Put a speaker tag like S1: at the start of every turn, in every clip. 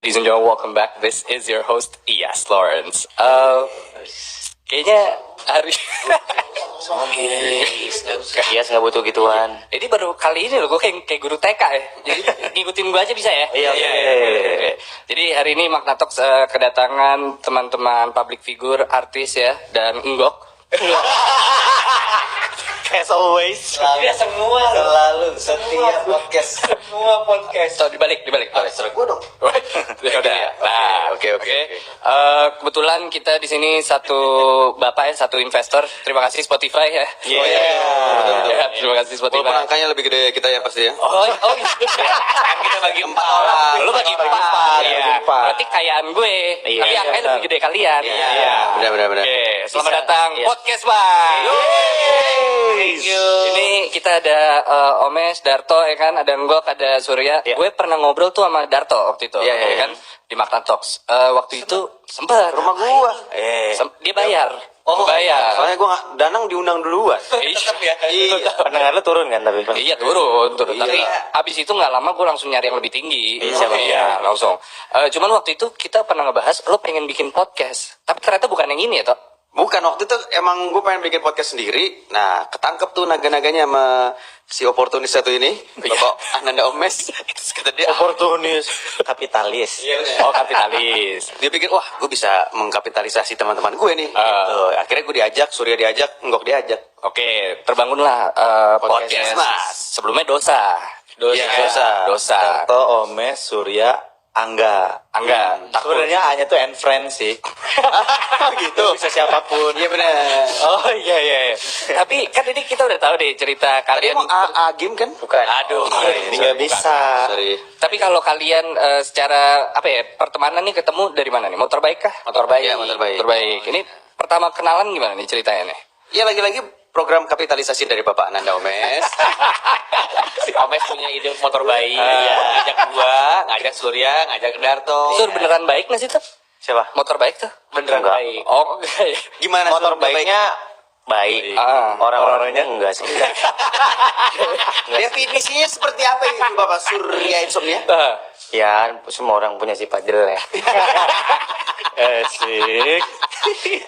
S1: Ladies and gentlemen, welcome back. This is your host, Iyas Lawrence. Kayaknya hari
S2: Iyas nggak butuh gituan.
S1: Ini baru kali ini loh, gue kayak guru TK ya. Jadi ngikutin gue aja bisa ya?
S2: Iya.
S1: Jadi hari ini Makna Talks kedatangan teman-teman public figure, artis ya, dan Enggok.
S2: As always. Selalu setiap podcast.
S1: Semua podcast. So, dibalik.
S2: Serah gue dong.
S1: Ya udah. Nah, oke. Kebetulan kita di sini satu bapak ya, satu investor. Terima kasih Spotify ya. Ya, terima kasih Spotify.
S3: Walaupun angkanya lebih gede kita ya pasti ya.
S1: Oh gitu. Kan kita bagi 4 orang. Lu bagi 4. Iya. Berarti kayaan gue.
S2: Iya,
S1: tapi angkanya lebih gede kalian.
S3: Iya. Benar.
S1: Oke, selamat datang podcast Bang.
S2: Thank you.
S1: Ini kita ada Omes, Darto ya kan, ada Enggok, ada Surya.
S2: Iya.
S1: Gue pernah ngobrol tuh sama Darto waktu itu,
S3: Iya.
S1: ya kan, di Makna Talks. Waktu itu sempat
S3: Rumah gua.
S1: dia bayar. Bayar.
S3: Soalnya gua Danang diundang duluan.
S1: Iya.
S2: Pendengar lu turun kan tapi.
S1: Iya turun.
S3: Iya.
S1: Tapi abis itu nggak lama gue langsung nyari yang lebih tinggi.
S2: Siapa?
S1: Iya langsung. Cuman waktu itu kita pernah ngebahas lo pengen bikin podcast, tapi ternyata bukan yang ini ya toh.
S3: Bukan, waktu itu emang gue pengen bikin podcast sendiri. Nah, ketangkep tuh naga-naganya sama si oportunis satu ini, Bapak Ananda Omes. Terus kata dia,
S2: Oportunis, kapitalis.
S1: Oh kapitalis.
S3: dia pikir, wah gue bisa mengkapitalisasi teman-teman gue nih. Gitu. Akhirnya gue diajak, Surya diajak, Enggok diajak.
S1: Oke, terbangunlah podcast.
S3: Mas.
S1: Sebelumnya dosa.
S3: Iya, dosa.
S2: Darto, Omes, Surya, Angga.
S1: Takut.
S2: Sebenarnya hanya tuh and friends sih. Gitu. Bisa siapapun.
S3: Iya benar.
S1: Oh iya. Tapi kan ini kita udah tahu deh cerita
S3: Tadi
S1: kalian.
S3: emang Agim kan?
S2: Bukan.
S1: Aduh.
S2: Ini nggak bisa.
S3: Sorry.
S1: Tapi kalau kalian secara apa ya pertemanan nih ketemu dari mana nih? Motor baik kah?
S3: Motor baik. Iya, motor baik.
S1: Motor baik. Ini pertama kenalan gimana nih ceritanya nih?
S3: Ya lagi-lagi program kapitalisasi dari Bapak Ananda Omes.
S1: Si Omes punya ide motor baik.
S3: Ngajak gua, ngajak Surya, ngajak Darto.
S1: Sur beneran baik nggak sih tuh?
S2: Siapa?
S1: Motor baik tuh?
S2: Beneran
S1: Enggak.
S2: baik.
S1: Oh enggak ya.
S3: Gimana
S2: Motor
S3: Sur,
S2: baiknya baik. Orang-orangnya enggak sih.
S3: Definisinya seperti apa itu Bapak Surya Insomnia?
S2: Ya, semua orang punya sifat jelek. Asik.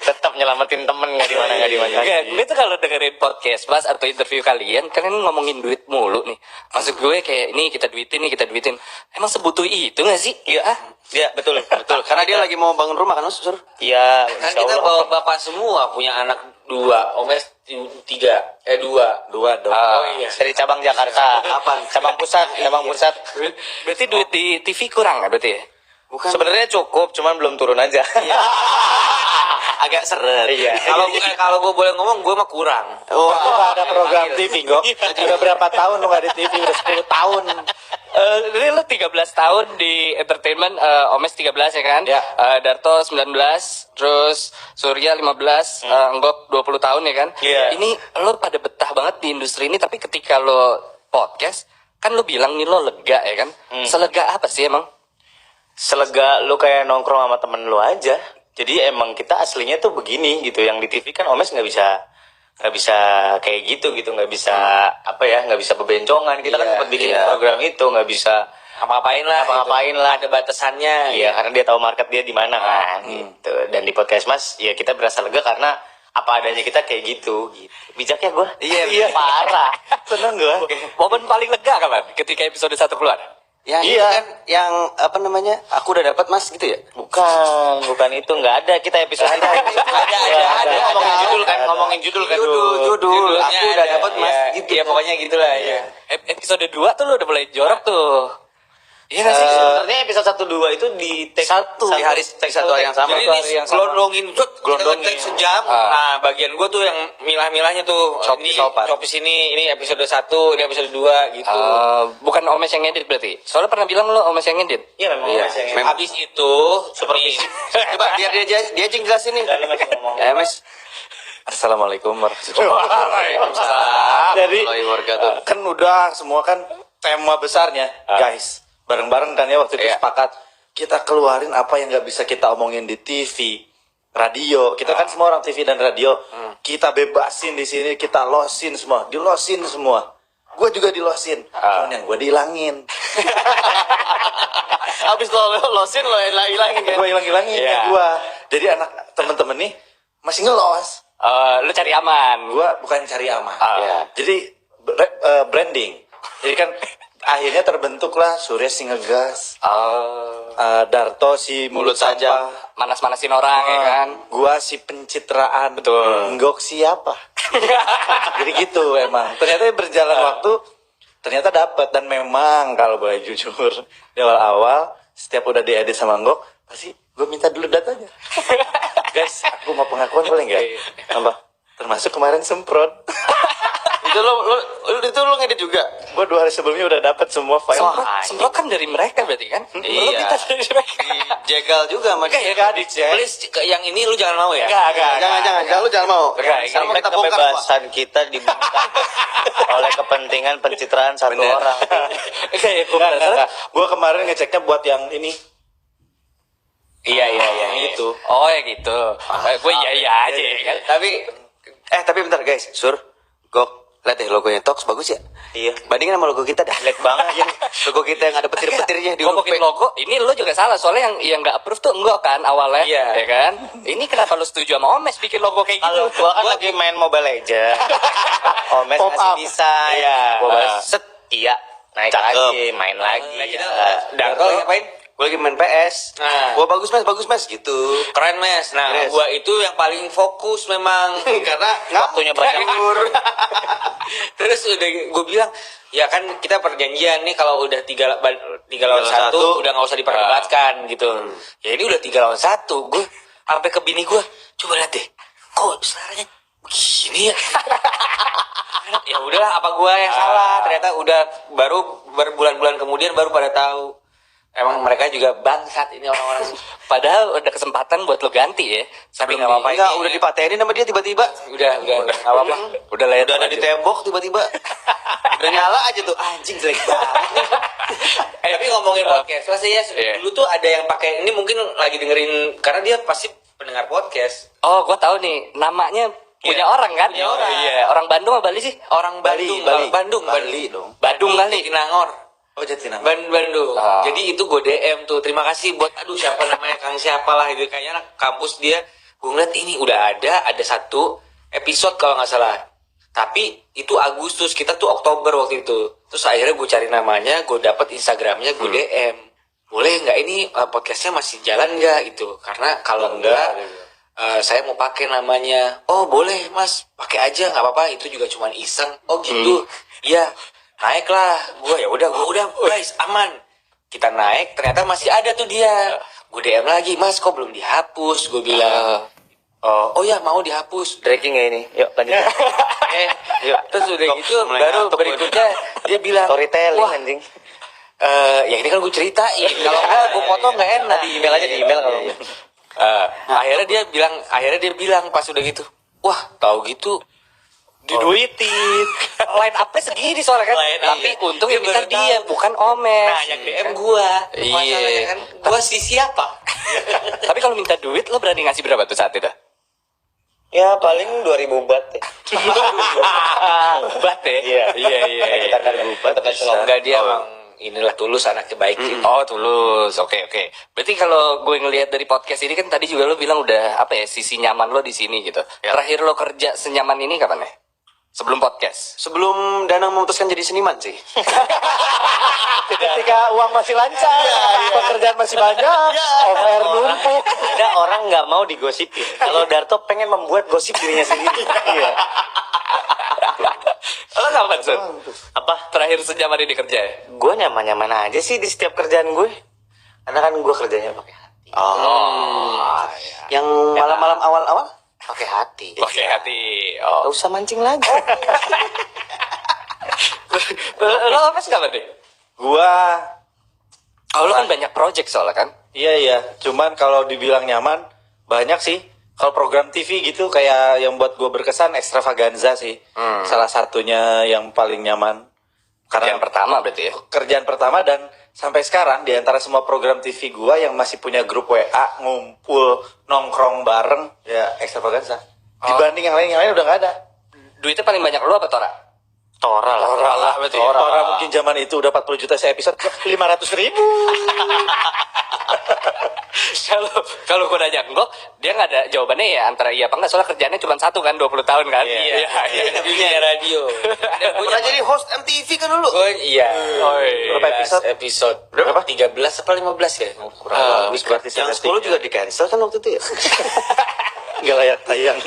S2: Tetap nyelamatin temen nggak di mana.
S1: Enggak, gue tuh kalau dengerin podcast mas atau interview kalian ngomongin duit mulu nih. Maksud gue kayak ini kita duitin. Emang sebutuh itu nggak sih?
S2: Iya, iya betul.
S3: Karena dia lagi mau bangun rumah kan Mas Sur?
S2: Iya.
S4: Kan kita bawa bapak semua punya anak 2, Omes 3, 2.
S2: Dua dong.
S1: Oh,
S4: iya.
S2: Dari cabang Jakarta.
S3: Apaan?
S2: Cabang pusat.
S1: Berarti duit di TV kurang nggak berarti ya?
S3: Bukan.
S2: Sebenarnya cukup, cuman belum turun aja.
S3: Agak seret.
S2: Iya.
S4: Kalau gue boleh ngomong, gue mah kurang.
S3: Wah.
S2: Nggak ada program TV, Gok. Udah berapa tahun lu nggak di TV? Udah 10 tahun.
S1: Ini lo 13 tahun di entertainment, Omes 13 ya kan?
S2: Ya.
S1: Darto 19, terus Surya 15, Enggok 20 tahun ya kan?
S2: Iya.
S1: Ini lo pada betah banget di industri ini, tapi ketika lo podcast, kan lo bilang nih lo lega ya kan? Selega apa sih emang?
S2: Selega lu kayak nongkrong sama temen lu aja. Jadi emang kita aslinya tuh begini gitu. Yang di TV kan Omes nggak bisa kayak gitu, nggak bisa nggak bisa bebencongan. Kita kan sempat bikin program itu nggak bisa
S4: Apa-apain lah. Ada batasannya.
S2: Iya, karena dia tahu market dia di mana kan gitu. Dan di podcast Mas ya kita berasa lega karena apa adanya kita kayak gitu. Bijak ya gue?
S3: Iya,
S2: parah. Seneng gue.
S1: Momen paling lega kapan? Ketika episode 1 keluar?
S3: Yang itu kan yang apa namanya? Aku udah dapat Mas gitu ya?
S2: Bukan itu, nggak ada kita episode
S4: Ada. Ngomongin judul kan.
S3: Judul. Aku udah dapat Mas gitu.
S4: Iya pokoknya gitulah ya.
S1: Episode 2 tuh lo udah mulai jorok tuh. Iya nggak sih?
S2: Sebenarnya episode 1-2 itu di take
S3: Di hari satu hari yang sama.
S4: Jadi di gelondongin kita sejam. Nah, bagian gue tuh yang milah-milahnya tuh. Copis ini episode 1, ini episode 2 gitu.
S1: Bukan Omes yang ngedit berarti? Soalnya pernah bilang lo Omes yang ngedit.
S2: Iya memang
S3: Iya.
S2: Mas yang
S3: Memang.
S4: Habis itu seperti
S3: Coba biar dia aja yang jelasin nih. Ya Mas.
S2: Assalamualaikum warahmatullahi
S4: Waalaikumsalam.
S2: Jadi
S3: Wabarakatuh.
S2: kan udah semua kan tema besarnya guys bareng-bareng kan ya waktu itu
S1: Iya.
S2: sepakat kita keluarin apa yang nggak bisa kita omongin di TV radio. Kita kan semua orang TV dan radio. Kita bebasin di sini, kita losin semua, dilosin semua.
S5: gue juga dilosin, cuman yang gue dihilangin.
S3: Abis lo losin lo hilangin kan?
S5: Gue hilangin
S1: Iya.
S5: gue. Jadi anak temen-temen nih masih ngelos.
S1: Lu cari aman.
S5: Gue bukan cari aman.
S3: Iya.
S5: Jadi branding. Jadi kan akhirnya terbentuklah Surya si ngegas, Darto si mulut
S3: saja.
S5: sampah,
S1: Manas-manasin orang ya kan.
S5: gua si pencitraan,
S1: Betul.
S5: Nggok siapa. Jadi gitu emang. Ternyata berjalan waktu, ternyata dapat. Dan memang kalau boleh jujur di awal-awal setiap udah diedit sama Nggok pasti gue minta dulu datanya. Guys, aku mau pengakuan boleh nggak? Apa? Termasuk kemarin semprot.
S3: Itu lo ngedit juga?
S5: Gue 2 hari sebelumnya udah dapat semua file.
S1: Semprot kan dari mereka berarti kan? Lu
S3: Iya.
S1: minta dari mereka.
S3: Jegal juga sama dia.
S5: Enggak dicek.
S4: Please, yang ini lu jangan mau ya.
S3: Jangan lu jangan mau. Sekarang
S2: Sampai
S3: kita bongkar semua.
S2: kebebasan kita dibungkam oleh kepentingan pencitraan satu orang.
S5: Enggak. Gue kemarin ngeceknya buat yang ini.
S1: Iya.
S5: Gitu.
S1: Oh ya gitu. Gue iya aja ya kan.
S3: Tapi bentar guys, Sur. Gok, lihat deh logonya Tox bagus ya?
S2: Iya.
S3: Bandingin sama logo kita dah.
S2: Jelek banget.
S3: Logo kita yang ada petir-petirnya di huruf
S1: Ngomongin
S3: P.
S1: logo, ini lu juga salah soalnya yang nggak approve tuh enggak kan awalnya,
S4: Iya.
S1: ya kan? Ini kenapa lu setuju sama Omes bikin logo kayak
S2: Kalau
S1: gitu?
S2: gua kan lagi main Mobile Legends. Omes
S5: Pop
S2: ngasih
S5: up.
S2: desain.
S1: Iya.
S2: Gua balas, set, iya. Naik
S3: Cakep.
S2: lagi, main lagi.
S4: Gitu.
S2: Ya.
S4: Darto lagi ngapain?
S3: Gue lagi main PS.
S4: Nah.
S3: Gua bagus mas gitu.
S4: Keren mes. Nah,
S3: Yes.
S4: gua itu yang paling fokus memang.
S3: Karena
S2: Waktunya banyak.
S4: Terus udah gue bilang, ya kan kita perjanjian nih kalau udah tiga lawan satu udah nggak usah diperdebatkan gitu. Ya ini udah 3 lawan 1. Gue sampai ke bini gue, coba lihat deh, kok suaranya begini ya. Ya udahlah, apa gue yang salah? Ternyata udah baru berbulan-bulan kemudian baru pada tahu. Emang mereka juga bangsat ini orang-orang.
S1: Padahal udah kesempatan buat lu ganti ya.
S4: Tapi
S1: Sebelum
S4: nggak apa-apa.
S3: enggak udah dipatenin sama dia tiba-tiba.
S4: Udah nggak apa-apa.
S1: Udah lah ya.
S3: Udah ada di tembok tiba-tiba. Udah nyala aja tuh. Anjing jelek banget.
S4: Tapi ngomongin podcast, pasti ya
S1: Iya.
S4: dulu tuh ada yang pakai ini mungkin lagi dengerin karena dia pasti pendengar podcast.
S1: Oh, gua tahu nih namanya punya orang kan?
S4: Punya orang.
S1: Iya. Orang Bandung apa Bali sih?
S4: Orang Bandung, Bandung
S3: dong.
S1: Bandung kali.
S4: Jatinangor.
S5: Oh Jatinangor.
S4: Bandung.
S1: Ah.
S4: Jadi itu gue DM tuh. Terima kasih buat siapa namanya Kang siapa lah itu kayaknya anak kampus dia. Gue ngeliat ini udah ada 1 episode kalau nggak salah. Tapi itu Agustus, kita tuh Oktober waktu itu. Terus akhirnya gue cari namanya, gue dapet Instagramnya, gue DM. Boleh nggak ini podcastnya masih jalan nggak gitu? Karena kalau enggak, saya mau pakai namanya. Oh boleh mas, pakai aja nggak apa-apa. Itu juga cuma iseng. Oh gitu. Iya. Naiklah. Gue ya udah guys aman. Kita naik, ternyata masih ada tuh dia. Gue DM lagi, mas kok belum dihapus? Gue bilang. Oh ya mau dihapus.
S2: Breaking ya ini. Yuk lanjut.
S4: Yuk. Terus udah gitu baru berikutnya dia bilang,
S2: Storytelling
S4: wah,
S2: anjing.
S4: ya ini kan gue ceritain. Kalau enggak gue potong nggak enak.
S2: Di email aja, di email kalau.
S4: Akhirnya dia bilang pas udah gitu, wah tahu gitu
S1: Diduitin. Line up-nya segini soalnya kan. Tapi untung yang minta dia, bukan Omes.
S4: Nah, yang DM gua.
S1: Iya.
S4: Masalahnya kan gua siapa?
S1: Tapi kalau minta duit lo berani ngasih berapa tuh saat itu?
S2: Ya paling 2000 baht ya.
S1: Bat ya? Iya.
S2: Kita kan bubat tapi
S4: Enggak dia emang inilah tulus anaknya baik sih.
S1: Oh tulus, oke. Berarti kalau gue ngelihat dari podcast ini kan tadi juga lo bilang udah apa ya sisi nyaman lo di sini gitu. Terakhir lo kerja senyaman ini kapan ya? Sebelum podcast.
S3: Sebelum Danang memutuskan jadi seniman sih.
S5: Ketika uang masih lancar, pekerjaan masih banyak, OVR numpuk.
S2: ada orang nggak mau digosipin. Kalau Darto pengen membuat gosip dirinya sendiri. Iya.
S1: Lo kapan Sun?
S2: Apa?
S1: Terakhir senyaman ini kerja ya?
S2: Gue nyaman-nyaman aja sih di setiap kerjaan gue. Karena kan gue kerjanya pakai hati.
S3: Yang malam-malam awal-awal
S2: Pakai hati.
S1: Pakai hati.
S2: Gak usah mancing lagi.
S1: Lo apa kapan deh?
S5: Gua,
S1: Oh lo kan banyak project soalnya kan?
S5: iya. Cuman kalau dibilang nyaman, banyak sih. Kalau program TV gitu kayak yang buat gua berkesan Extravaganza sih. Salah satunya yang paling nyaman. Karena
S1: Yang pertama berarti ya?
S5: kerjaan pertama dan sampai sekarang di antara semua program TV gua yang masih punya grup WA ngumpul nongkrong bareng ya Extravaganza. Dibanding yang lain udah nggak ada.
S1: Duitnya paling banyak lo apa Tora?
S2: Tora lah.
S1: berarti ya?
S5: Orang mungkin zaman itu udah 40 juta se-episode, 500.000.
S1: Kalau gue nanya Enggok, dia nggak ada jawabannya ya antara iya apa enggak, soalnya kerjaannya cuma satu kan, 20 tahun kan.
S4: Iya. Dunia radio. Dan gue
S3: Pernah jadi host MTV kan dulu.
S4: iya.
S5: Berapa
S4: episode? Berapa? 13 apa 15 ya? Kurang lebih.
S5: Berarti
S3: Yang 10 juga di cancel kan waktu itu ya.
S5: nggak layak tayang.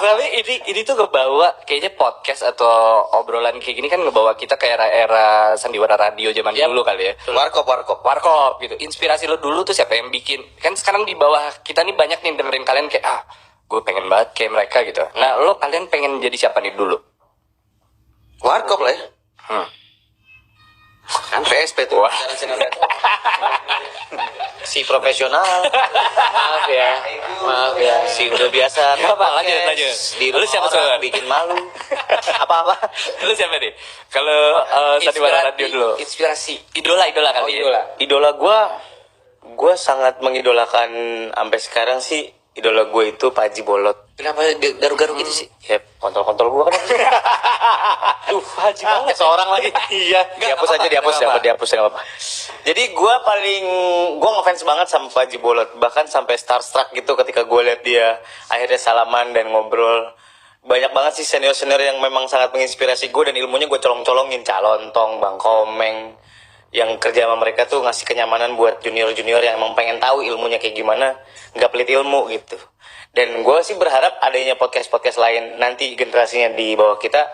S1: Tapi ini tuh ngebawa kayaknya podcast atau obrolan kayak gini kan ngebawa kita ke era sandiwara radio zaman dulu kali ya. Warkop gitu. Inspirasi lo dulu tuh siapa yang bikin? Kan sekarang di bawah kita nih banyak nih dengerin kalian kayak gue pengen banget kayak mereka gitu. Nah, lo kalian pengen jadi siapa nih dulu?
S3: Warkop lah ya. Kan PSP tuh.
S1: Wah.
S2: Si profesional.
S4: Maaf ya.
S2: Si udah biasa.
S1: Gak apa, lanjut.
S2: Di
S1: Lu
S2: rumah
S1: siapa,
S2: orang
S1: Sobat?
S2: bikin malu. Apa-apa.
S1: Lo siapa nih? Kalau sandiwara radio dulu.
S4: Inspirasi.
S1: Idola kali ya.
S2: Idola gue sangat mengidolakan sampai sekarang sih. Idola gue itu Pak Haji Bolot.
S4: Kenapa garu-garu gitu sih?
S2: Ya kontol-kontol gue kan.
S1: Haji banget.
S2: Seorang lagi.
S5: Iya.
S2: Dihapus aja, dihapus nggak apa-apa. Jadi gue ngefans banget sama Pak Haji Bolot. Bahkan sampai starstruck gitu ketika gue lihat dia akhirnya salaman dan ngobrol. Banyak banget sih senior-senior yang memang sangat menginspirasi gue dan ilmunya gue colong-colongin. Calontong, Bang Komeng, yang kerja sama mereka tuh ngasih kenyamanan buat junior-junior yang emang pengen tahu ilmunya kayak gimana, nggak pelit ilmu gitu. Dan gue sih berharap adanya podcast-podcast lain nanti generasinya di bawah kita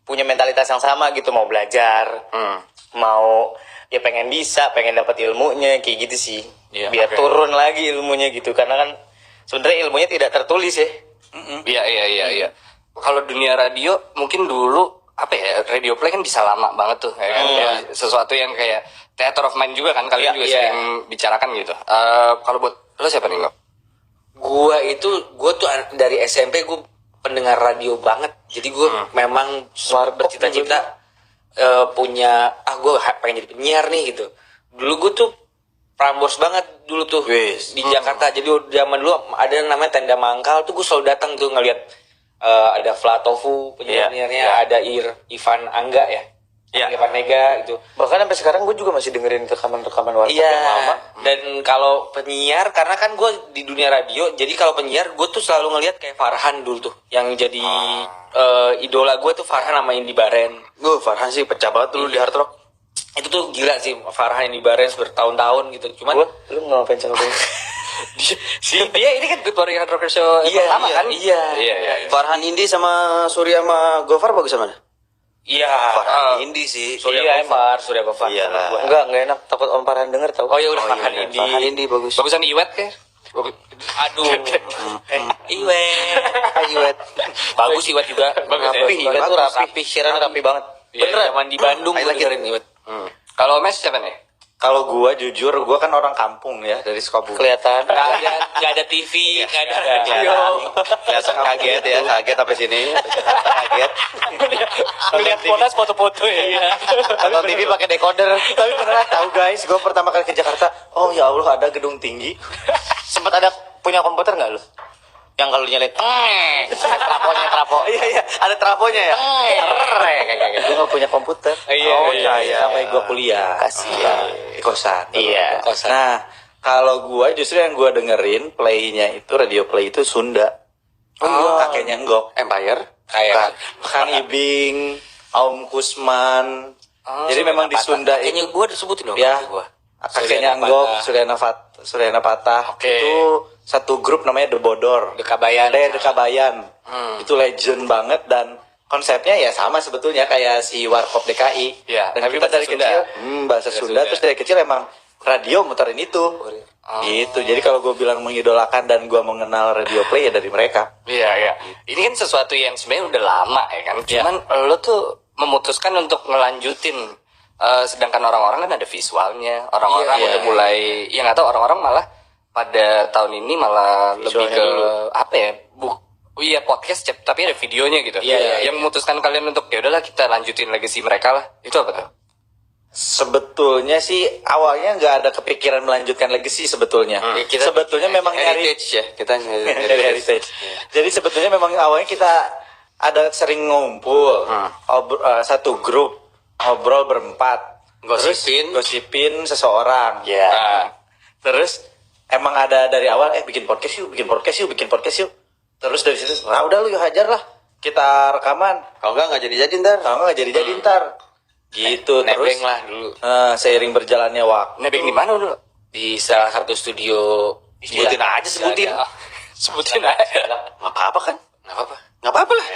S2: punya mentalitas yang sama gitu, mau belajar, mau ya pengen dapat ilmunya kayak gitu sih, biar turun lagi ilmunya gitu, karena kan sebenarnya ilmunya tidak tertulis ya.
S1: Iya. Kalau dunia radio mungkin dulu apa ya, radio play kan bisa lama banget tuh ya kan? Ya, sesuatu yang kayak theater of mind juga kan kalian juga sering bicarakan gitu. Kalau buat lo siapa nih Ngok?
S4: Gue tuh dari SMP gue pendengar radio banget. Jadi gue memang bercita-cita punya gue pengen jadi penyiar nih gitu. Dulu gue tuh Prambors banget dulu tuh di Jakarta. Jadi zaman dulu ada namanya Tenda Mangkal tuh gue selalu datang tuh ngelihat ada Flatofu penyiarnya, ada Ivan Angga ya. Ivan Nega gitu.
S2: Bahkan sampai sekarang gue juga masih dengerin rekaman-rekaman warkop yang lama.
S4: Dan kalau penyiar, karena kan gue di dunia radio, jadi kalau penyiar gue tuh selalu ngelihat kayak Farhan dulu tuh, yang jadi idola gue tuh Farhan sama Indi Baren.
S3: Farhan sih pecah banget dulu di Hard Rock.
S4: Itu tuh gila sih, Farhan Indi Baren bertahun-tahun gitu. Cuman
S2: Lu nggak ngefans sama gue?
S1: Dia ini kan Good Morning Hard Rocker Show pertama kan? Iya.
S3: Farhan Indi sama Surya sama Gofar bagus mana?
S4: iya.
S3: Farhan Indi sih.
S4: Surya Gofar.
S3: Iyalah.
S2: Enggak enak, takut Om Farhan denger tau.
S4: Oh ya udah Farhan Indi.
S3: Farhan Indi bagus.
S1: Bagusan Iwet kayak.
S4: Aduh. Iwet. Bagus Iwet juga.
S1: Bagus ya?
S2: Rapi, Iwet tuh rapi, siaran rapi banget.
S4: Beneran. Zaman di Bandung gue
S3: I like it.
S4: dengerin Iwet.
S1: Kalau Mes siapa nih?
S5: Kalau gua jujur, gua kan orang kampung ya, dari Sukabumi.
S2: Kelihatan.
S4: Nggak ada TV, nggak ada radio.
S3: Kelihatan kaget ya, kaget sampai sini. Kaget.
S1: Lihat Monas foto-foto ya.
S2: Nonton TV pakai decoder.
S5: Tapi beneran tahu guys, gua pertama kali ke Jakarta, oh ya Allah ada gedung tinggi.
S2: Sempat ada punya komputer nggak lu? Yang kalau nyalain, trapo.
S5: Iya, ada trafonya ya.
S2: Gue nggak punya komputer.
S5: Iya. Sampai gua kuliah.
S2: Kasihan.
S5: Di kosan.
S2: Iya.
S5: Nah, kalau gua justru yang gua dengerin playnya itu radio play itu Sunda. Kakeknya Nggok.
S3: Empire.
S5: Kayak Kang Ibing, Aum Kusman. Jadi memang di Sunda
S4: Kayaknya gue udah sebutin dong.
S5: ya,
S4: Gue.
S5: kakeknya Nggok, Suryana Patah.
S1: Oke.
S5: Itu satu grup namanya The Bodor.
S4: Dekabayan.
S5: Dekabayan. Itu legend banget dan konsepnya ya sama sebetulnya kayak si Warkop DKI.
S1: Iya,
S5: Dan
S1: tapi
S5: kita
S1: bahasa
S5: dari
S1: Sunda.
S5: kecil bahasa Sunda, terus dari kecil emang radio muterin itu. Gitu. Jadi kalau gue bilang mengidolakan dan gue mengenal radio play ya dari mereka.
S1: Iya. Ini kan sesuatu yang sebenarnya udah lama ya kan. Cuman lo tuh memutuskan untuk ngelanjutin. Sedangkan orang-orang kan ada visualnya. Orang-orang udah mulai, ya nggak tahu, orang-orang malah pada tahun ini malah lebih ke apa ya? Iya podcast, tapi ada videonya gitu. Yang memutuskan kalian untuk ya udahlah kita lanjutin legacy mereka lah. Itu apa tuh?
S5: Sebetulnya sih awalnya nggak ada kepikiran melanjutkan legacy sebetulnya. Sebetulnya memang nyari
S3: Heritage ya, kita
S5: dari heritage. Jadi sebetulnya memang awalnya kita ada sering ngumpul, satu grup ngobrol berempat, gosipin seseorang.
S2: Ya.
S5: Nah, terus emang ada dari awal bikin podcast yuk. Terus dari situ, udah lu yuk hajar lah, kita rekaman.
S3: Kalau nggak jadi ntar.
S5: Ntar. Gitu
S4: Nebeng
S5: terus.
S4: lah dulu.
S5: Seiring berjalannya waktu.
S1: Nebeng di mana dulu?
S4: Di salah satu studio.
S3: Sebutin aja, sebutin.
S1: Sebutin aja.
S3: Nggak apa-apa kan?
S4: Nggak apa-apa.
S3: Nggak apa-apa lah.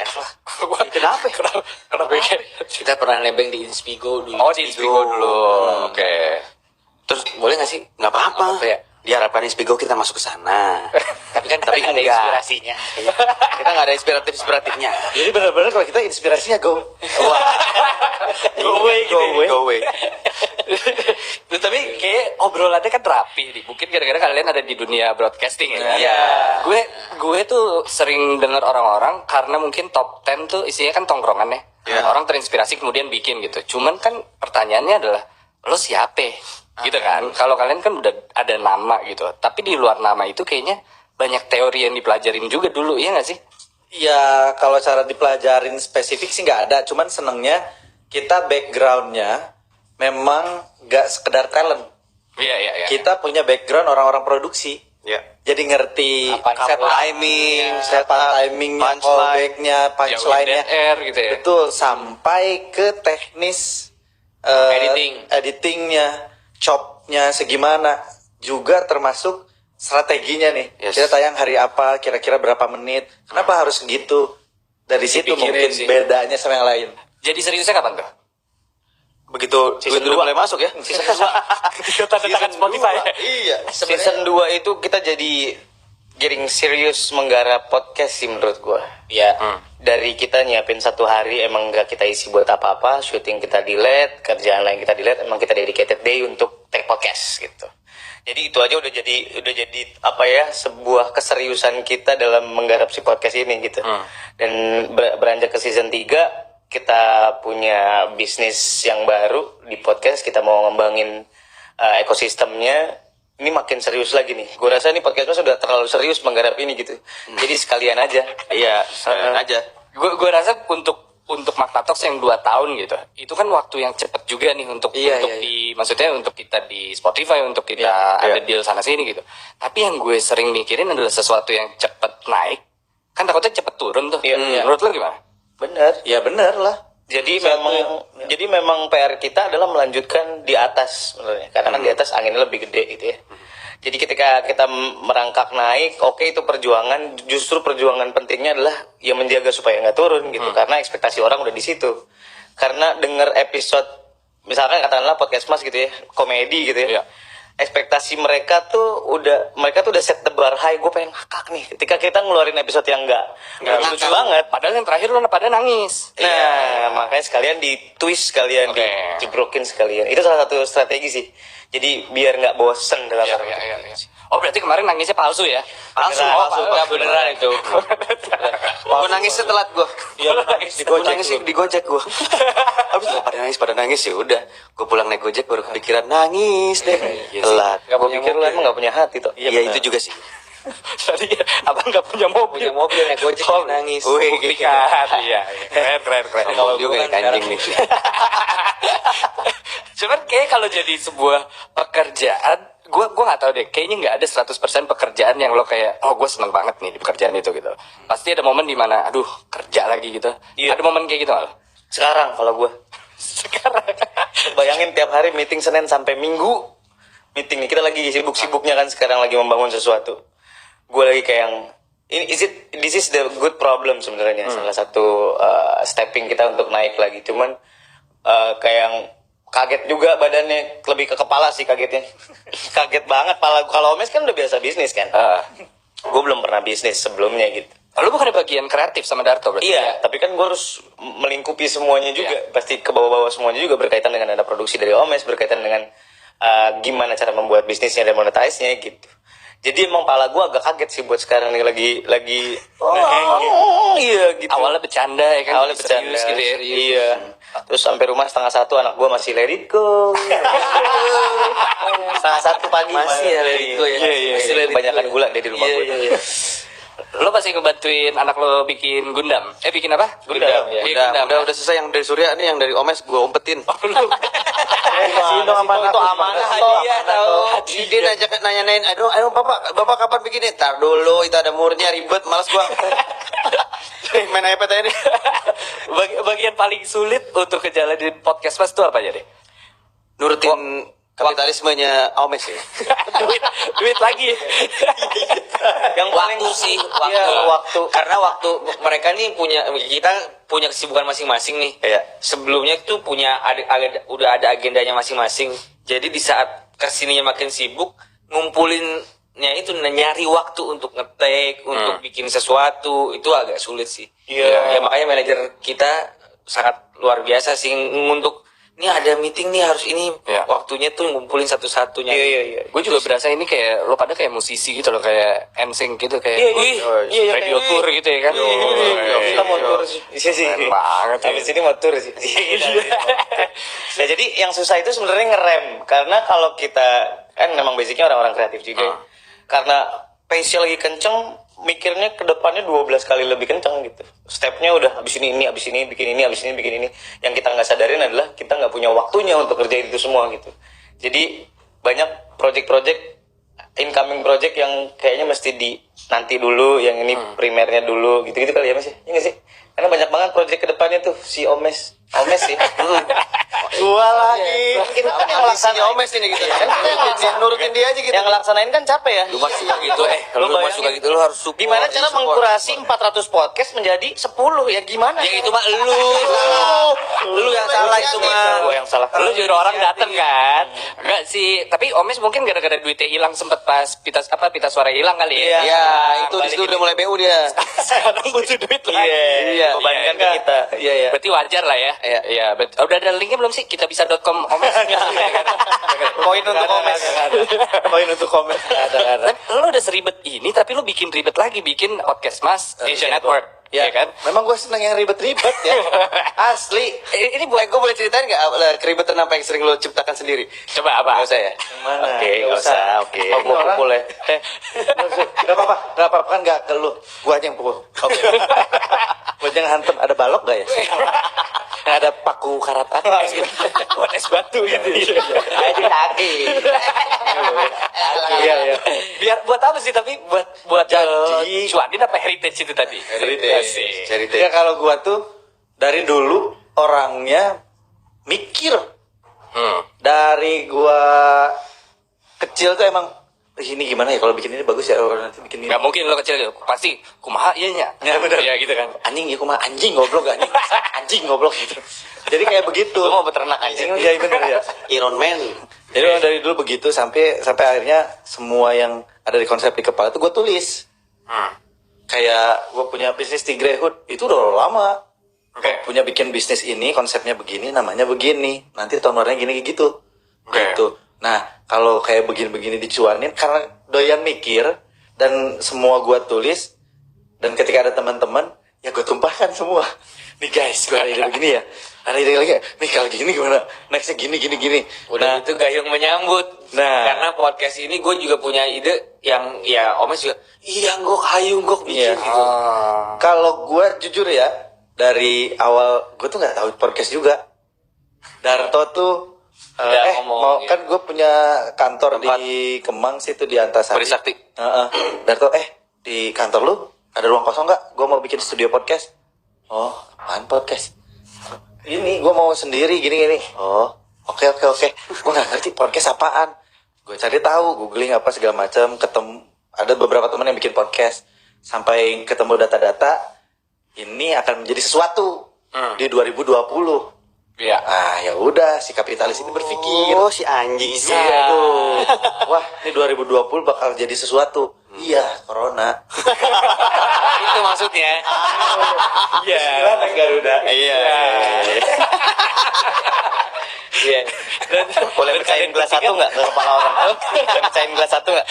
S1: Kenapa? Kenapa?
S4: Kita pernah nebeng di Inspigo dulu.
S1: Oh, di Inspigo dulu. Oke.
S4: Terus boleh nggak sih?
S3: Nggak apa-apa.
S4: Apa ya?
S3: Diharapkan Inspigo kita masuk ke sana.
S4: Tapi kan
S3: Tapi
S4: ada
S3: enggak.
S4: inspirasinya.
S3: Kita nggak ada inspiratifnya.
S5: Jadi benar-benar kalau kita inspirasinya go.
S3: Go away.
S1: Tapi kayak obrolannya kan rapi nih. Mungkin gara-gara kalian ada di dunia broadcasting ya kan?
S3: Iya.
S1: Gue tuh sering dengar orang-orang karena mungkin top 10 tuh isinya kan tongkrongan ya.
S3: Iya.
S1: Orang terinspirasi kemudian bikin gitu. Cuman kan pertanyaannya adalah lo siapa? Gitu kan. Kalau kalian kan udah ada nama gitu. Tapi di luar nama itu kayaknya banyak teori yang dipelajarin juga dulu, iya gak sih?
S5: Ya kalau cara dipelajarin spesifik sih nggak ada. Cuman senengnya kita backgroundnya memang nggak sekedar talent.
S1: Iya.
S5: Kita punya background orang-orang produksi.
S3: Ya.
S5: Jadi ngerti
S3: Set timing,
S5: timingnya, callbacknya, punchline-nya.
S1: Air gitu ya.
S5: Betul, sampai ke teknis editingnya, chopnya segimana, juga termasuk strateginya nih.
S3: Yes.
S5: Kita tayang hari apa, kira-kira berapa menit, kenapa harus gitu? Dari situ
S1: Dipikirin
S5: mungkin
S1: sih.
S5: bedanya sama yang lain.
S1: Jadi seriusnya kapan tuh?
S3: Begitu
S2: Season
S3: duit udah
S2: 2.
S3: mulai masuk ya.
S1: Tanda tangan Spotify.
S3: Iya.
S2: Season 2 itu kita jadi getting serius menggarap podcast sih menurut gua. Ya, dari kita nyiapin satu hari emang nggak kita isi buat apa-apa, syuting kita delete, kerjaan lain kita delete, emang kita dedicated day untuk take podcast gitu. Jadi itu aja udah jadi apa ya, sebuah keseriusan kita dalam menggarap si podcast ini gitu. Dan beranjak ke season 3 kita punya bisnis yang baru di podcast, kita mau ngembangin ekosistemnya. Ini makin serius lagi nih. Gue rasa ini podcast Mas sudah terlalu serius menggarap ini gitu. Jadi sekalian aja.
S3: Iya, sekalian aja.
S1: Gue rasa untuk Makna Talks yang 2 tahun gitu, itu kan waktu yang cepet juga nih untuk maksudnya untuk kita di Spotify, untuk kita ada deal sana sini gitu. Tapi yang gue sering mikirin adalah sesuatu yang cepet naik, kan takutnya cepet turun tuh. Menurut lo gimana?
S2: Bener.
S5: Ya bener lah.
S2: Jadi memang PR kita adalah melanjutkan di atas sebenarnya. Karena kan di atas anginnya lebih gede gitu ya. Jadi ketika kita merangkak naik, oke, itu perjuangan. Justru perjuangan pentingnya adalah ya menjaga supaya nggak turun gitu. Karena ekspektasi orang udah di situ. Karena denger episode, misalkan katakanlah podcast Mas gitu ya, komedi gitu ya. Ekspektasi mereka tuh udah set the bar high. Gue pengen ngakak nih. Ketika kita ngeluarin episode yang nggak lucu banget.
S1: Padahal yang terakhir lo pada nangis.
S2: Nah, makanya sekalian di twist sekalian, dijebrokin sekalian. Itu salah satu strategi sih. Jadi biar nggak bosen dalam
S1: Oh berarti kemarin nangisnya palsu ya?
S2: Palsu.
S4: Nggak beneran itu.
S3: Gue nangis setelah gue.
S5: Iya, nangis di
S3: Gue
S5: Gojek
S3: nangis
S5: lu.
S3: di Gojek gue. Habis pada nangis ya udah. Gue pulang naik Gojek baru kepikiran nangis deh. Telat.
S2: Nggak mau pikir lu emang nggak punya hati tuh.
S3: Iya itu juga sih.
S1: Tadi abang nggak punya mobil.
S4: Punya mobil naik Gojek nangis.
S3: Wih,
S1: Buktikan. Iya. Keren.
S3: ngomong juga nih kanjing nih.
S1: Cuman kayak kalau jadi sebuah pekerjaan, gue nggak tahu deh. Kayaknya nggak ada 100% pekerjaan yang lo kayak, oh gue seneng banget nih di pekerjaan itu gitu. Pasti ada momen dimana, aduh kerja lagi gitu.
S2: Iya.
S1: Ada momen kayak gitu nggak lo?
S2: Sekarang kalau gue
S1: Sekarang.
S2: bayangin tiap hari meeting Senin sampai Minggu meeting nih, kita lagi sibuk-sibuknya kan sekarang lagi membangun sesuatu. Gue lagi kayak yang this is the good problem sebenarnya, salah satu stepping kita untuk naik lagi. Cuman kayak yang kaget juga badannya, lebih ke kepala sih kagetnya. Kaget banget. Kalau Omes kan udah biasa bisnis kan. Gue belum pernah bisnis sebelumnya gitu.
S1: Lo bukan di bagian kreatif sama Darto berarti?
S2: Iya, tapi kan gue harus melingkupi semuanya juga. Pasti ke bawah-bawah semuanya juga, berkaitan dengan ada produksi dari Omes, berkaitan dengan gimana cara membuat bisnisnya dan monetize-nya gitu. Jadi emang pala gue agak kaget sih buat sekarang nih, lagi iya gitu.
S1: Awalnya bercanda ya kan?
S2: Awalnya bercanda
S1: serius gitu ya?
S2: Iya. Terus sampai rumah 1:30 anak gue masih let it go. 1:30 pagi
S4: Masih ya let it go ya?
S2: Iya.
S4: Masih let it go
S2: Kebanyakan
S4: ya?
S2: gula deh di rumah gue.
S4: Iya.
S1: Lo masih ngebantuin anak lo bikin Gundam. Bikin apa?
S2: Gundam, ya.
S1: Iya, Gundam.
S3: Udah selesai yang dari Surya nih, yang dari Omes gue umpetin.
S5: Kasih dong amanah.
S2: Itu amanah hadiah tahu.
S3: Dia nanyain, aduh bapak kapan bikinnya? Tar dulu, itu ada murnya ribet, malas gua. Main iPad aja nih.
S1: Bagian paling sulit untuk ngejalanin podcast Mas itu apa aja deh?
S3: Nurutin kapitalismenya Omes ya.
S1: duit lagi.
S4: Yang paling sih waktu. Karena waktu mereka nih kita punya kesibukan masing-masing nih.
S3: Iya.
S4: Sebelumnya tuh udah ada agendanya masing-masing. Jadi di saat kesininya makin sibuk, ngumpulinnya itu nyari waktu untuk ngetek, untuk bikin sesuatu itu agak sulit sih.
S2: Iya.
S4: Ya makanya manajer kita sangat luar biasa sih untuk ini ada meeting nih harus ini waktunya tuh ngumpulin satu-satunya.
S2: Iya.
S1: Gue juga berasa ini kayak lo pada kayak musisi gitu loh, kayak NSYNC gitu kayak radio tour gitu ya kan.
S2: Kita mau tur sih.
S1: Keren banget ya.
S2: Habis ini mau tur sih. Nah, jadi yang susah itu sebenarnya ngerem, karena kalau kita kan memang basicnya orang-orang kreatif juga. Karena pace lagi kenceng, mikirnya ke depannya 12 kali lebih kenceng gitu. Stepnya udah abis ini, bikin ini, abis ini, bikin ini. Yang kita nggak sadarin adalah kita nggak punya waktunya untuk kerjain itu semua gitu. Jadi banyak project-project, incoming project yang kayaknya mesti nanti dulu, yang ini primernya dulu, gitu-gitu kali ya Mas ya? Iya nggak sih? Karena banyak banget project ke depannya tuh si Omes sih.
S5: Gua lagi.
S2: Kita kan yang laksanain
S3: Omes ini gitu. Kan nurutin dia aja gitu.
S2: Yang laksanain kan capek ya.
S3: Lu masih gitu
S4: Kalau lu
S2: bayangin.
S4: suka gitu lu harus support.
S2: Gimana cara mengkurasi 400 podcast menjadi 10? Ya gimana?
S4: Ya itu mah lu yang salah itu mah.
S2: Gua yang salah.
S1: Lu juga orang dateng kan? Enggak sih, tapi Omes mungkin gara-gara duitnya hilang sempet pas pita suara hilang kali ya.
S3: Ya, itu di situ udah mulai BU dia.
S1: Sekarang butuh duit lagi.
S3: Iya.
S2: Bebankan ke kita.
S5: Iya.
S1: Berarti wajar lah ya. Iya. Udah ada linknya belum sih? Kitabisa.com Omes.
S2: Poin untuk Omes.
S5: Poin untuk komen. Ada.
S1: Lo udah seribet ini, tapi lo bikin ribet lagi, bikin podcast Mas Asia Network.
S5: Ya
S1: Iya kan?
S5: Memang gue seneng yang ribet-ribet ya. Asli.
S3: Ini boleh gue boleh ceritain nggak keribetan apa yang sering lo ciptakan sendiri?
S1: Coba apa?
S3: Nggak usah ya.
S5: Mana?
S2: Oke, nggak usah. Oke.
S5: Orang-
S2: Boleh.
S5: Gak apa-apa kan gak ke lu. Gua aja yang pukul. Oke. Gua aja yang hantem. Ada balok gak ya? Ada paku karatan.
S1: Buat es batu gitu.
S2: Ayo kaki.
S5: Iya.
S1: Biar buat apa sih? Tapi buat
S5: Janji.
S1: cuanin apa heritage itu tadi?
S3: Cerita.
S5: Ya kalau gua tuh dari dulu orangnya mikir. Dari gua kecil tuh emang ini gimana ya kalau bikin ini bagus ya kalau nanti bikin ini.
S1: Gak mungkin lo kecil gitu. Pasti kumaha iya nya.
S5: Ya, bener.
S1: Iya gitu kan.
S5: Anjing ya kumaha anjing goblok gak nih? Anjing goblok gitu. Jadi kayak begitu.
S2: Lu mau beternak anjing?
S5: Iya bener ya.
S3: Iron Man.
S5: Jadi memang dari dulu begitu sampai akhirnya semua yang ada di konsep di kepala itu gue tulis. Kayak gue punya bisnis di Greyhood itu udah lama. Punya bikin bisnis ini konsepnya begini, namanya begini. Nanti tahun warnanya gini gitu. Gitu. Nah kalau kayak begini-begini dicuanin karena doyan mikir dan semua gue tulis dan ketika ada teman-teman ya gue tumpahkan semua. Nih guys, gue ada ide begini ya. Ada ide lagi. Nih kalau gini gimana? Nextnya gini.
S4: Udah itu gayung menyambut.
S5: Nah.
S4: Karena podcast ini gue juga punya ide yang ya Omes juga. Iya gok hayung gok bikin
S5: Iya.
S4: gitu.
S5: Kalau gue jujur ya, dari awal gue tuh nggak tahu podcast juga. Darto tuh,
S4: ngomong,
S5: mau
S4: iya.
S5: kan gue punya kantor di Kemang situ di Antasari.
S3: Trisakti.
S5: Darto, di kantor lu ada ruang kosong nggak? Gue mau bikin studio podcast. Oh, apaan podcast? Ini gue mau sendiri gini. Oh, oke. Gue nggak ngerti podcast apaan. Gue cari tahu, googling apa segala macam, ketemu ada beberapa teman yang bikin podcast, sampai ketemu data-data ini akan menjadi sesuatu di 2020.
S1: Iya.
S5: Ah ya udah si kapitalis ini berpikir.
S3: Oh si anjing
S5: Iya tuh. Wah ini 2020 bakal jadi sesuatu. Iya corona.
S4: Itu maksudnya.
S1: Iya.
S5: Anak Garuda.
S3: Iya.
S4: Iya.
S2: Boleh pecahin gelas satu nggak ke kepala orang? Boleh pecahin gelas satu nggak?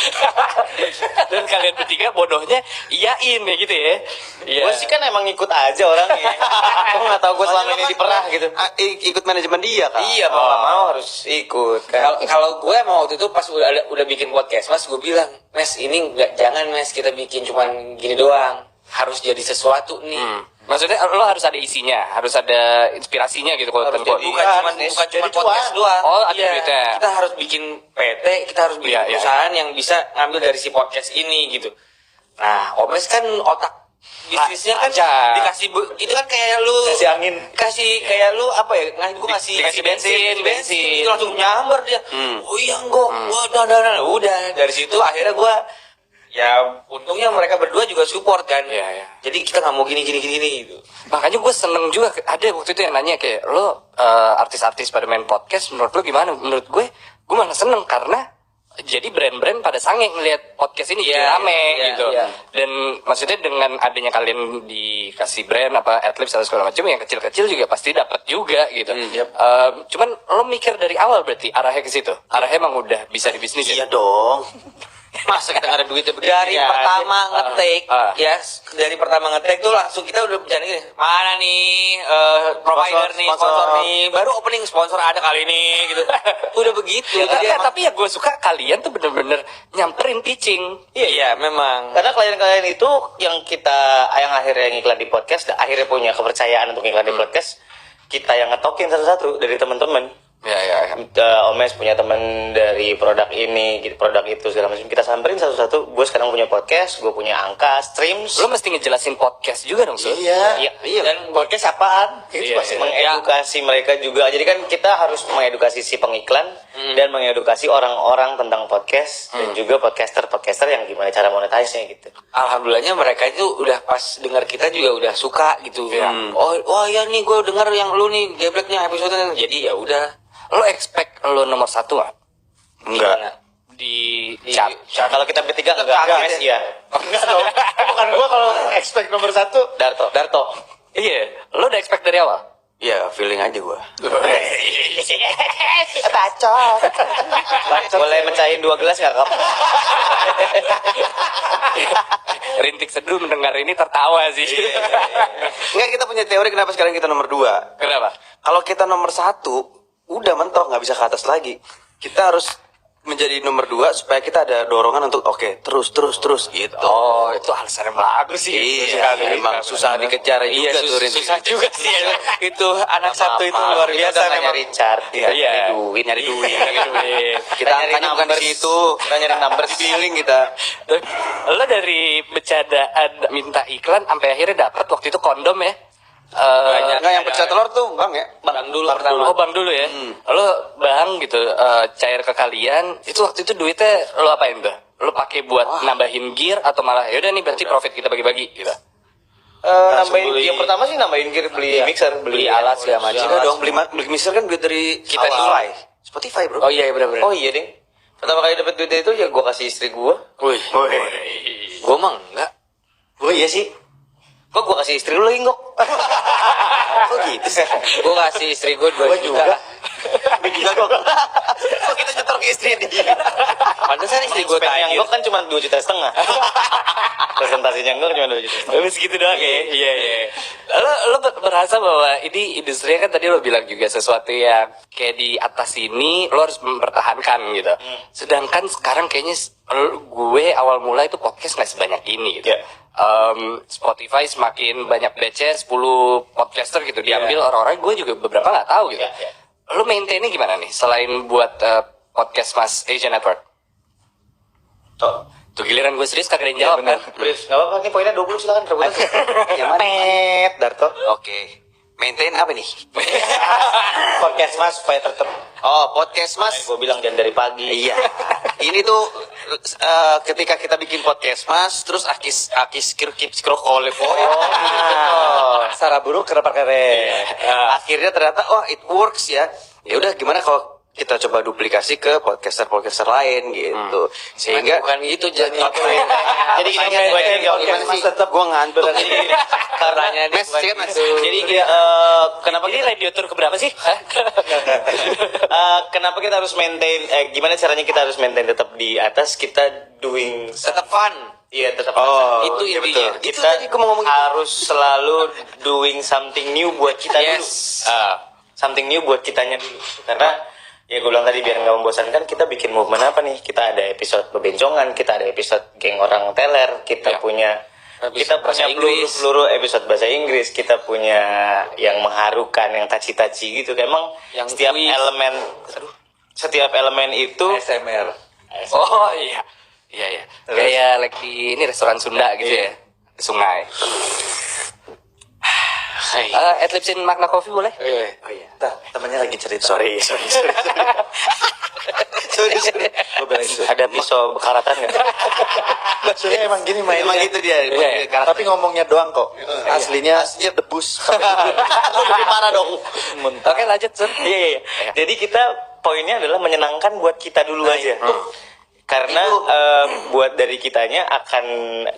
S1: Dan kalian bertiga bodohnya iyain ya gitu ya. Iya.
S2: Gue sih kan emang ngikut aja orangnya. Gue nggak tahu gue selama ini diperah gitu.
S3: Ikut manajemen dia kan.
S4: Iya,
S2: Mau nggak mau harus ikut kan.
S4: Kalau gue emang waktu itu pas udah bikin podcast Mas, gue bilang, Mas ini jangan Mas kita bikin cuman gini doang, harus jadi sesuatu nih.
S1: Maksudnya lo harus ada isinya, harus ada inspirasinya gitu kalau
S4: Harus
S1: bukan
S4: jadi, bukan cuma podcast doang.
S1: Oh, ada
S4: Iya,
S1: duitnya.
S4: kita harus bikin PT, kita harus bikin
S1: Iya, iya.
S4: perusahaan yang bisa ngambil dari si podcast ini gitu. Nah, Omes kan otak bisnisnya kan
S1: aja.
S4: dikasih itu kan kayak lu
S5: Kasih angin.
S4: kasih kayak lu apa ya, gue
S1: Dikasih bensin.
S4: itu langsung nyamber dia. Oh iya enggak, udah dari situ akhirnya gue ya untungnya mereka berdua juga support kan.
S1: Iya, iya.
S4: Jadi kita nggak mau gini gitu.
S1: Makanya gue seneng juga, ada waktu itu yang nanya kayak lo artis-artis pada main podcast, menurut lo gimana? Menurut gue malah seneng karena jadi brand-brand pada sange ngelihat podcast ini jadi
S4: Iya,
S1: rame
S4: iya,
S1: gitu.
S4: iya.
S1: Dan maksudnya dengan adanya kalian dikasih brand apa adlibs atau segala macam, yang kecil-kecil juga pasti dapat juga gitu. Cuman lo mikir dari awal berarti arahnya ke situ. Arahnya emang udah bisa di bisnis ya?
S3: Iya dong. Masa kita nggak ada duitnya begini?
S4: Dari
S3: ya?
S4: pertama ngetik
S1: Ah.
S4: ya dari pertama ngetik tuh langsung kita udah bicara gini, mana nih provider nih, sponsor nih, baru opening sponsor ada kali ini gitu. Udah begitu. Jadi emang-
S1: Tapi ya gue suka kalian tuh bener-bener nyamperin pitching.
S4: iya memang.
S2: Karena klien-klien itu yang akhirnya ngiklan di podcast, akhirnya punya kepercayaan untuk ngiklan di podcast, kita yang ngetokin satu-satu dari teman-teman.
S1: Ya.
S2: Omes punya teman dari produk ini, gitu, produk itu segala macam. Kita samperin satu-satu. Gue sekarang punya podcast, gue punya angka, streams.
S1: Lo mesti ngejelasin podcast juga dong, Sul.
S2: Iya. Dan podcast apaan?
S1: Iya,
S2: Pasti
S1: iya.
S2: mengedukasi mereka juga. Jadi kan kita harus mengedukasi si pengiklan dan mengedukasi orang-orang tentang podcast dan juga podcaster yang gimana cara monetize-nya gitu.
S4: Alhamdulillahnya mereka itu udah pas dengar kita juga udah suka gitu. Oh iya nih gue dengar yang lu nih gebleknya episode. Jadi ya udah.
S1: Lo expect lo nomor satu gak?
S4: Enggak.
S1: Di
S4: Di-
S1: chat.
S2: Kalau kita bertiga enggak,
S3: Kaget
S2: Mes
S3: ya.
S2: ya.
S5: Enggak dong. Bukan gua kalau expect nomor 1.
S2: Darto.
S1: Iya, lo udah expect dari awal?
S3: Iya, feeling aja gua.
S2: Boleh mecahin 2 gelas enggak, Kap?
S1: Rintik Seduh mendengar ini tertawa sih.
S3: Enggak, kita punya teori kenapa sekarang kita nomor 2.
S1: Kenapa?
S3: Kalau kita nomor 1, udah mentok, nggak bisa ke atas lagi. Kita harus menjadi nomor 2 supaya kita ada dorongan untuk terus gitu.
S1: Oh, itu alasan yang bagus sih.
S3: Iya, memang susah dikejar
S1: Iya,
S3: juga tuh, Rin.
S1: susah juga sih. Itu anak satu itu
S2: Apa-apa.
S1: luar
S2: Kita
S1: biasa
S2: udah nggak
S1: memang.
S2: nyari chart, kita
S1: Iya.
S2: nyari duit.
S1: Nyari duit.
S3: Kita angkanya bukan di situ.
S2: Kita nyari numbers.
S3: Di feeling kita.
S1: Lo dari bercandaan minta iklan sampai akhirnya dapat waktu itu kondom ya?
S4: Banyak.
S3: Enggak, yang pecah telur tuh Bang ya.
S4: Bang dulu pertama.
S1: Oh, Bang dulu ya. Lo Bang gitu cair ke kalian. Itu waktu itu duitnya lo apain tuh? Lo pakai buat nambahin gear atau malah ya udah nih berarti profit kita bagi-bagi gitu.
S2: Nambahin
S4: beli-
S2: yang pertama sih nambahin gear, beli mixer, beli alat segala macam.
S3: Udah dong, beli mixer kan duit dari
S4: Kita
S3: Spotify. Spotify, Bro.
S4: Oh iya benar-benar.
S2: Oh iya ding. Pertama kali dapat duit itu ya gue kasih istri gue.
S4: Wih. Gue mah enggak.
S2: Oh iya sih. Kok gue kasih istri lu lagi Ngok? Kok gitu sih?
S4: Gue kasih istri gue 2 juta.
S3: Gila kok. Kok kita nyetor ke istri dia.
S4: Pantesan istri gue
S2: Spend yang
S4: tanya.
S2: Ngok kan cuma 2,5 juta. Presentasinya Ngok cuma 2 juta.
S1: Tapi segitu doang ya. Iya. Lo berasa bahwa ini industri kan tadi lo bilang juga sesuatu yang kayak di atas ini lo harus mempertahankan gitu. Sedangkan sekarang kayaknya gue awal mulai itu podcast nggak sebanyak ini gitu.
S2: Iya.
S1: Spotify semakin banyak batch 10 podcaster gitu diambil orang-orang, gue juga beberapa nggak tahu gitu.
S2: Iya.
S1: Lo maintainnya gimana nih selain buat podcast Mas Asia Network? Tuh giliran gue serius kagak ada yang jawab kan?
S2: Please, nggak apa-apa. Ini poinnya 20 silakan rebutan.
S3: Yang mana?
S2: Pet, Darto.
S3: Oke. Maintain apa nih?
S2: Podcast mas supaya tetap.
S3: Oh, podcast Mas.
S2: Gue bilang jangan dari pagi.
S3: Iya. Ini tuh ketika kita bikin podcast Mas, terus akis keep scroll
S5: Sarah buruk kenapa keren?
S3: akhirnya ternyata it works ya. Ya udah gimana kalau kita coba duplikasi ke podcaster lain gitu. Sehingga
S4: bukan gitu jadi.
S2: Jadi gini kan gue aja gimana sih?
S3: tetap gua ngantuk.
S4: Caranya dia
S3: Mes,
S4: bukan
S3: ya, Mas.
S4: gitu.
S2: Jadi kenapa
S1: Ini
S2: kita
S1: radio tour keberapa sih?
S2: kenapa kita harus maintain gimana caranya kita harus maintain tetap di atas, kita doing
S4: Tetap fun.
S2: iya tetap
S3: Oh,
S4: Itu
S3: iya
S4: intinya.
S3: betul. Itu
S2: kita
S3: tadi gua mau ngomong gitu.
S2: harus selalu doing something new buat kita
S4: Yes.
S2: dulu. Something new buat kitanya dulu. Karena ya gue bilang tadi biar nggak membosankan, kita bikin movement apa nih? Kita ada episode bebencongan, kita ada episode geng orang teler, kita
S1: Ya.
S2: punya
S4: Episode bahasa
S2: peluru,
S4: Inggris.
S2: peluru episode bahasa Inggris, kita punya yang mengharukan, yang taci-taci gitu. Emang
S4: Yang
S2: setiap
S4: quiz.
S2: elemen, setiap elemen itu
S5: SMR.
S1: Oh iya. Iya iya. Kayak like di ini restoran Sunda gitu ya. Di sungai.
S4: Hai.
S1: Adlibsin makna coffee boleh?
S5: Oh iya. Temannya lagi cerita.
S3: Sorry.
S5: Gue belain dulu.
S2: ada pisau karatan nggak?
S5: Maksudnya emang gini mainnya.
S3: Emang gitu dia.
S1: Iya,
S3: Karakter.
S5: Tapi ngomongnya doang kok. Aslinya debus.
S3: Lu lebih parah dong.
S1: Oke lanjut Sun.
S2: Iya. Jadi kita poinnya adalah menyenangkan buat kita dulu aja. Karena buat dari kitanya akan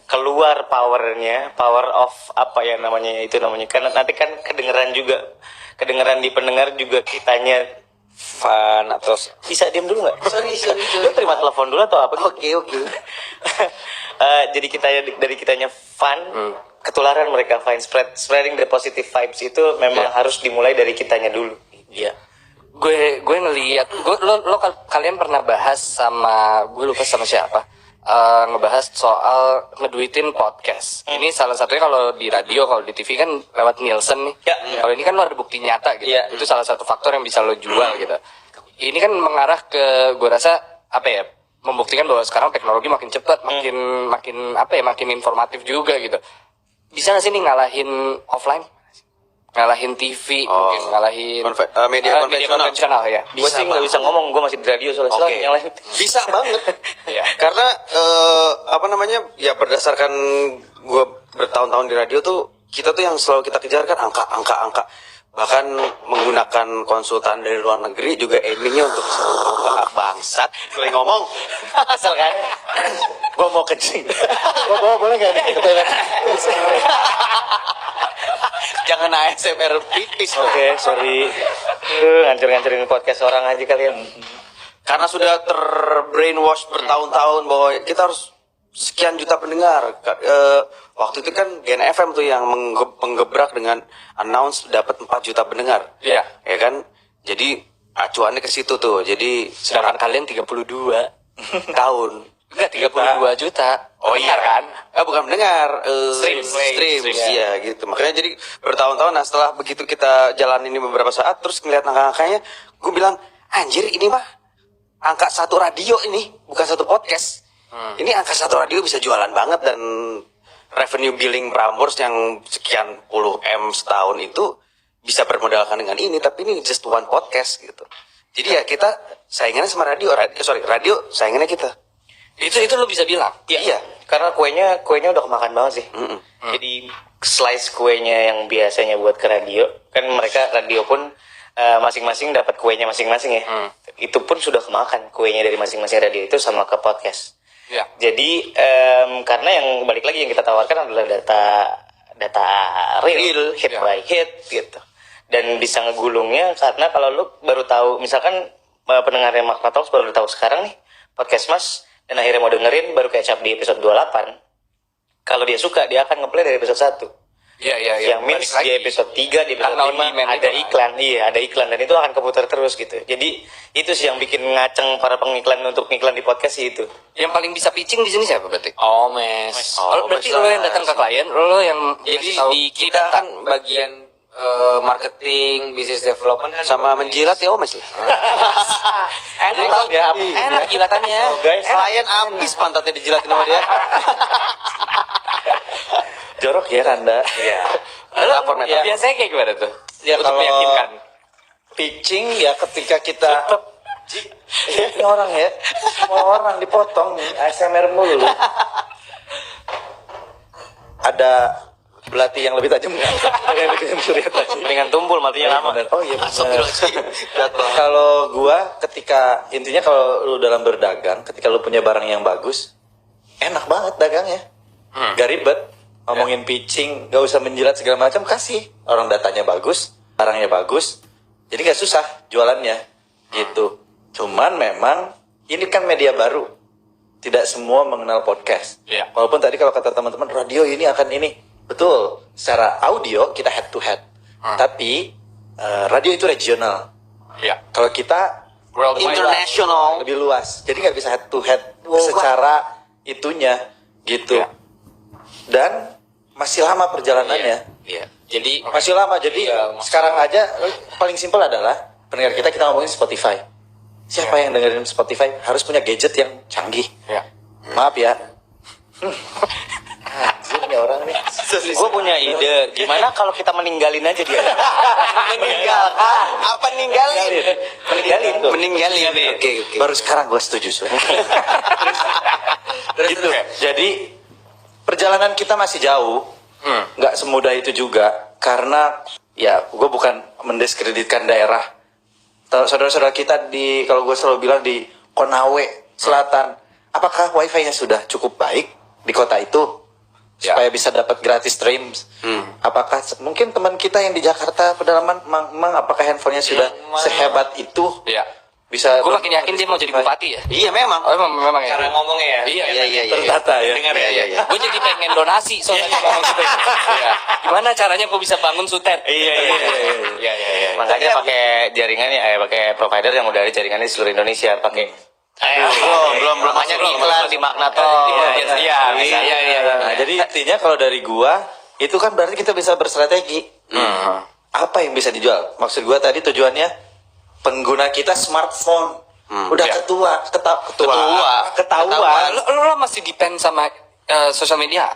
S2: keluar powernya, power of apa ya namanya itu namanya. Karena nanti kan kedengeran di pendengar juga kitanya
S4: Fun atau
S2: bisa diam dulu nggak?
S3: Sorry.
S2: Lu terima telepon dulu atau apa?
S3: Oke.
S2: Jadi dari kitanya fun, ketularan mereka fine, spreading the positive vibes itu memang harus dimulai dari kitanya dulu. Iya.
S1: Gue ngeliat kalian pernah bahas sama gue lupa sama siapa ngebahas soal ngeduitin podcast. Ini salah satunya kalau di radio, kalau di TV kan lewat Nielsen nih.
S2: Ya.
S1: Kalau ini kan lo ada bukti nyata gitu.
S2: Ya.
S1: Itu salah satu faktor yang bisa lo jual gitu. Ini kan mengarah ke gue rasa apa ya, membuktikan bahwa sekarang teknologi makin cepat, makin informatif juga gitu. Bisa nggak sih nih ngalahin offline? Ngalahin TV, mungkin ngalahin
S3: media
S1: media
S3: konvensional.
S1: konvensional ya.
S2: Gue sih nggak bisa ngomong, gue masih di radio soalnya.
S3: Oke.
S2: Yang lain.
S3: Bisa banget.
S1: Iya.
S3: Karena ya berdasarkan gue bertahun-tahun di radio tuh, kita tuh yang selalu kita kejar kan angka. Bahkan menggunakan konsultan dari luar negeri juga aimingnya untuk angka bangsat. Boleh ngomong?
S2: Asal kan?
S5: Gue mau kencing. Gue bawa boleh gak nih? Ke toilet?
S3: Jangan ASMR pipis.
S2: Oke, sorry. Ngancur-ngancurin podcast orang aja kalian.
S3: Karena sudah terbrainwash bertahun-tahun bahwa kita harus sekian juta pendengar. Waktu itu kan Gen FM tuh yang menggebrak dengan announce dapat 4 juta pendengar.
S1: Iya.
S3: Ya kan? Jadi acuannya ke situ tuh. Jadi
S1: Sedangkan kalian 32
S3: tahun.
S1: enggak 32 juta.
S3: Oh iya kan? Bukan mendengar.
S1: Stream.
S3: Iya gitu. Makanya jadi bertahun-tahun. Nah setelah begitu kita jalan ini beberapa saat, terus ngeliat angka-angkanya, gue bilang, anjir ini mah angka satu radio ini, bukan satu podcast. Ini angka satu radio bisa jualan banget, dan revenue billing Prambors yang sekian puluh M setahun itu bisa bermodalkan dengan ini, tapi ini just one podcast gitu. Jadi ya kita saingannya sama radio saingannya kita.
S1: Itu lo bisa bilang.
S3: Iya.
S2: Karena kuenya udah kemakan banget sih. Jadi slice kuenya yang biasanya buat ke radio, kan mereka radio pun masing-masing dapat kuenya masing-masing ya. Itu pun sudah kemakan kuenya dari masing-masing radio itu sama ke podcast.
S1: Iya.
S2: Jadi karena yang balik lagi yang kita tawarkan adalah data real, hit
S1: Ya.
S2: by hit gitu. Dan bisa ngegulungnya karena kalau lu baru tahu, misalkan pendengarnya Makna Talks baru tahu sekarang nih podcast Mas, dan akhirnya mau dengerin baru catch up di episode 28. Kalau dia suka, dia akan ngeplay dari episode 1.
S1: Iya.
S2: Yang means di episode 3, di episode
S1: Karena on
S2: 5
S1: demand
S2: ada
S1: itu,
S2: iklan. Iya, ada iklan, dan itu akan keputar terus gitu. Jadi itu sih yang bikin ngaceng para pengiklan untuk ngiklan di podcast sih itu.
S1: Yang paling bisa pitching di sini siapa berarti?
S4: Omes.
S1: Berarti lo yang datang ke klien, lo yang
S4: Jadi
S1: ngasih tahu
S4: di kita kan bagian marketing, business development kan
S3: Sama menjilat ya Omes lah.
S1: enak
S2: ya,
S1: enak jilatannya.
S2: guys,
S3: Klien abis pantatnya dijilatin sama dia.
S5: Jorok ya Randa.
S2: Iya.
S3: Metafor.
S1: Biasanya kayak gimana tuh?
S5: Ya
S1: Untuk
S5: kalau
S1: meyakinkan.
S5: pitching ya ketika kita ini orang ya, semua orang dipotong nih, ASMR mulu. Ada belati yang lebih tajam nggak? Yang bikin Surya tadi.
S2: Mendingan tumpul matinya lama.
S5: Oh iya benar. Kalau gua ketika intinya kalau lu dalam berdagang, ketika lu punya barang yang bagus, enak banget dagangnya. Gak ribet. Ngomongin pitching, gak usah menjilat segala macam, kasih. Orang datanya bagus, barangnya bagus. Jadi gak susah jualannya. Gitu. Cuman memang ini kan media baru. tidak semua mengenal podcast.
S1: Iya.
S5: Walaupun tadi kalau kata teman-teman radio ini akan ini, betul. Secara audio kita head to head. Tapi radio itu regional.
S1: Iya.
S5: Kalau kita
S1: Worldwide.
S3: International.
S5: lebih luas, jadi nggak bisa head to head
S3: Wow.
S5: secara itunya gitu.
S1: Iya.
S5: Dan masih lama perjalanannya.
S4: Iya. Jadi
S5: Masih lama. Jadi sekarang aja paling simpel adalah pendengar kita ngomongin Spotify. Siapa yang dengerin Spotify harus punya gadget yang canggih.
S1: Iya.
S5: Maaf ya. Anjir nih orang nih.
S2: Gue punya ide, gimana kalau kita meninggalin aja dia?
S3: Meninggalkan. Apa ninggalin?
S2: Meninggalin tuh.
S3: Meninggalin. Oke.
S5: Baru sekarang gue setuju. Gitu. Jadi perjalanan kita masih jauh. Nggak semudah itu juga. Karena ya gue bukan mendiskreditkan daerah. Saudara-saudara kita di, kalau gue selalu bilang di Konawe Selatan, apakah wifi-nya sudah cukup baik di kota itu supaya bisa dapat gratis streams? Apakah mungkin teman kita yang di Jakarta pedalaman, memang apakah handphonenya sudah sehebat itu?
S1: Iya.
S5: Bisa.
S1: Gue makin yakin dia mau jadi bupati ya.
S3: Iya memang.
S1: Oh, memang ya.
S4: cara ngomongnya ya.
S1: Iya.
S5: Tertata ya.
S4: Dengar ya.
S3: Iya.
S1: Gue jadi pengen donasi soalnya ngomong gitu. Iya. Gimana caranya gue bisa bangun sutet?
S2: Iya. Makanya pakai jaringan ya, pakai provider yang udah ada jaringannya di seluruh Indonesia, pakai.
S3: Belum
S2: Banyak iklan di Magnator.
S1: Iya.
S5: Nah, jadi intinya kalau dari gua itu kan berarti kita bisa berstrategi. Apa yang bisa dijual? Maksud gua tadi tujuannya pengguna kita smartphone udah
S1: Iya.
S5: ketahuan.
S1: Lo masih depend sama sosial media.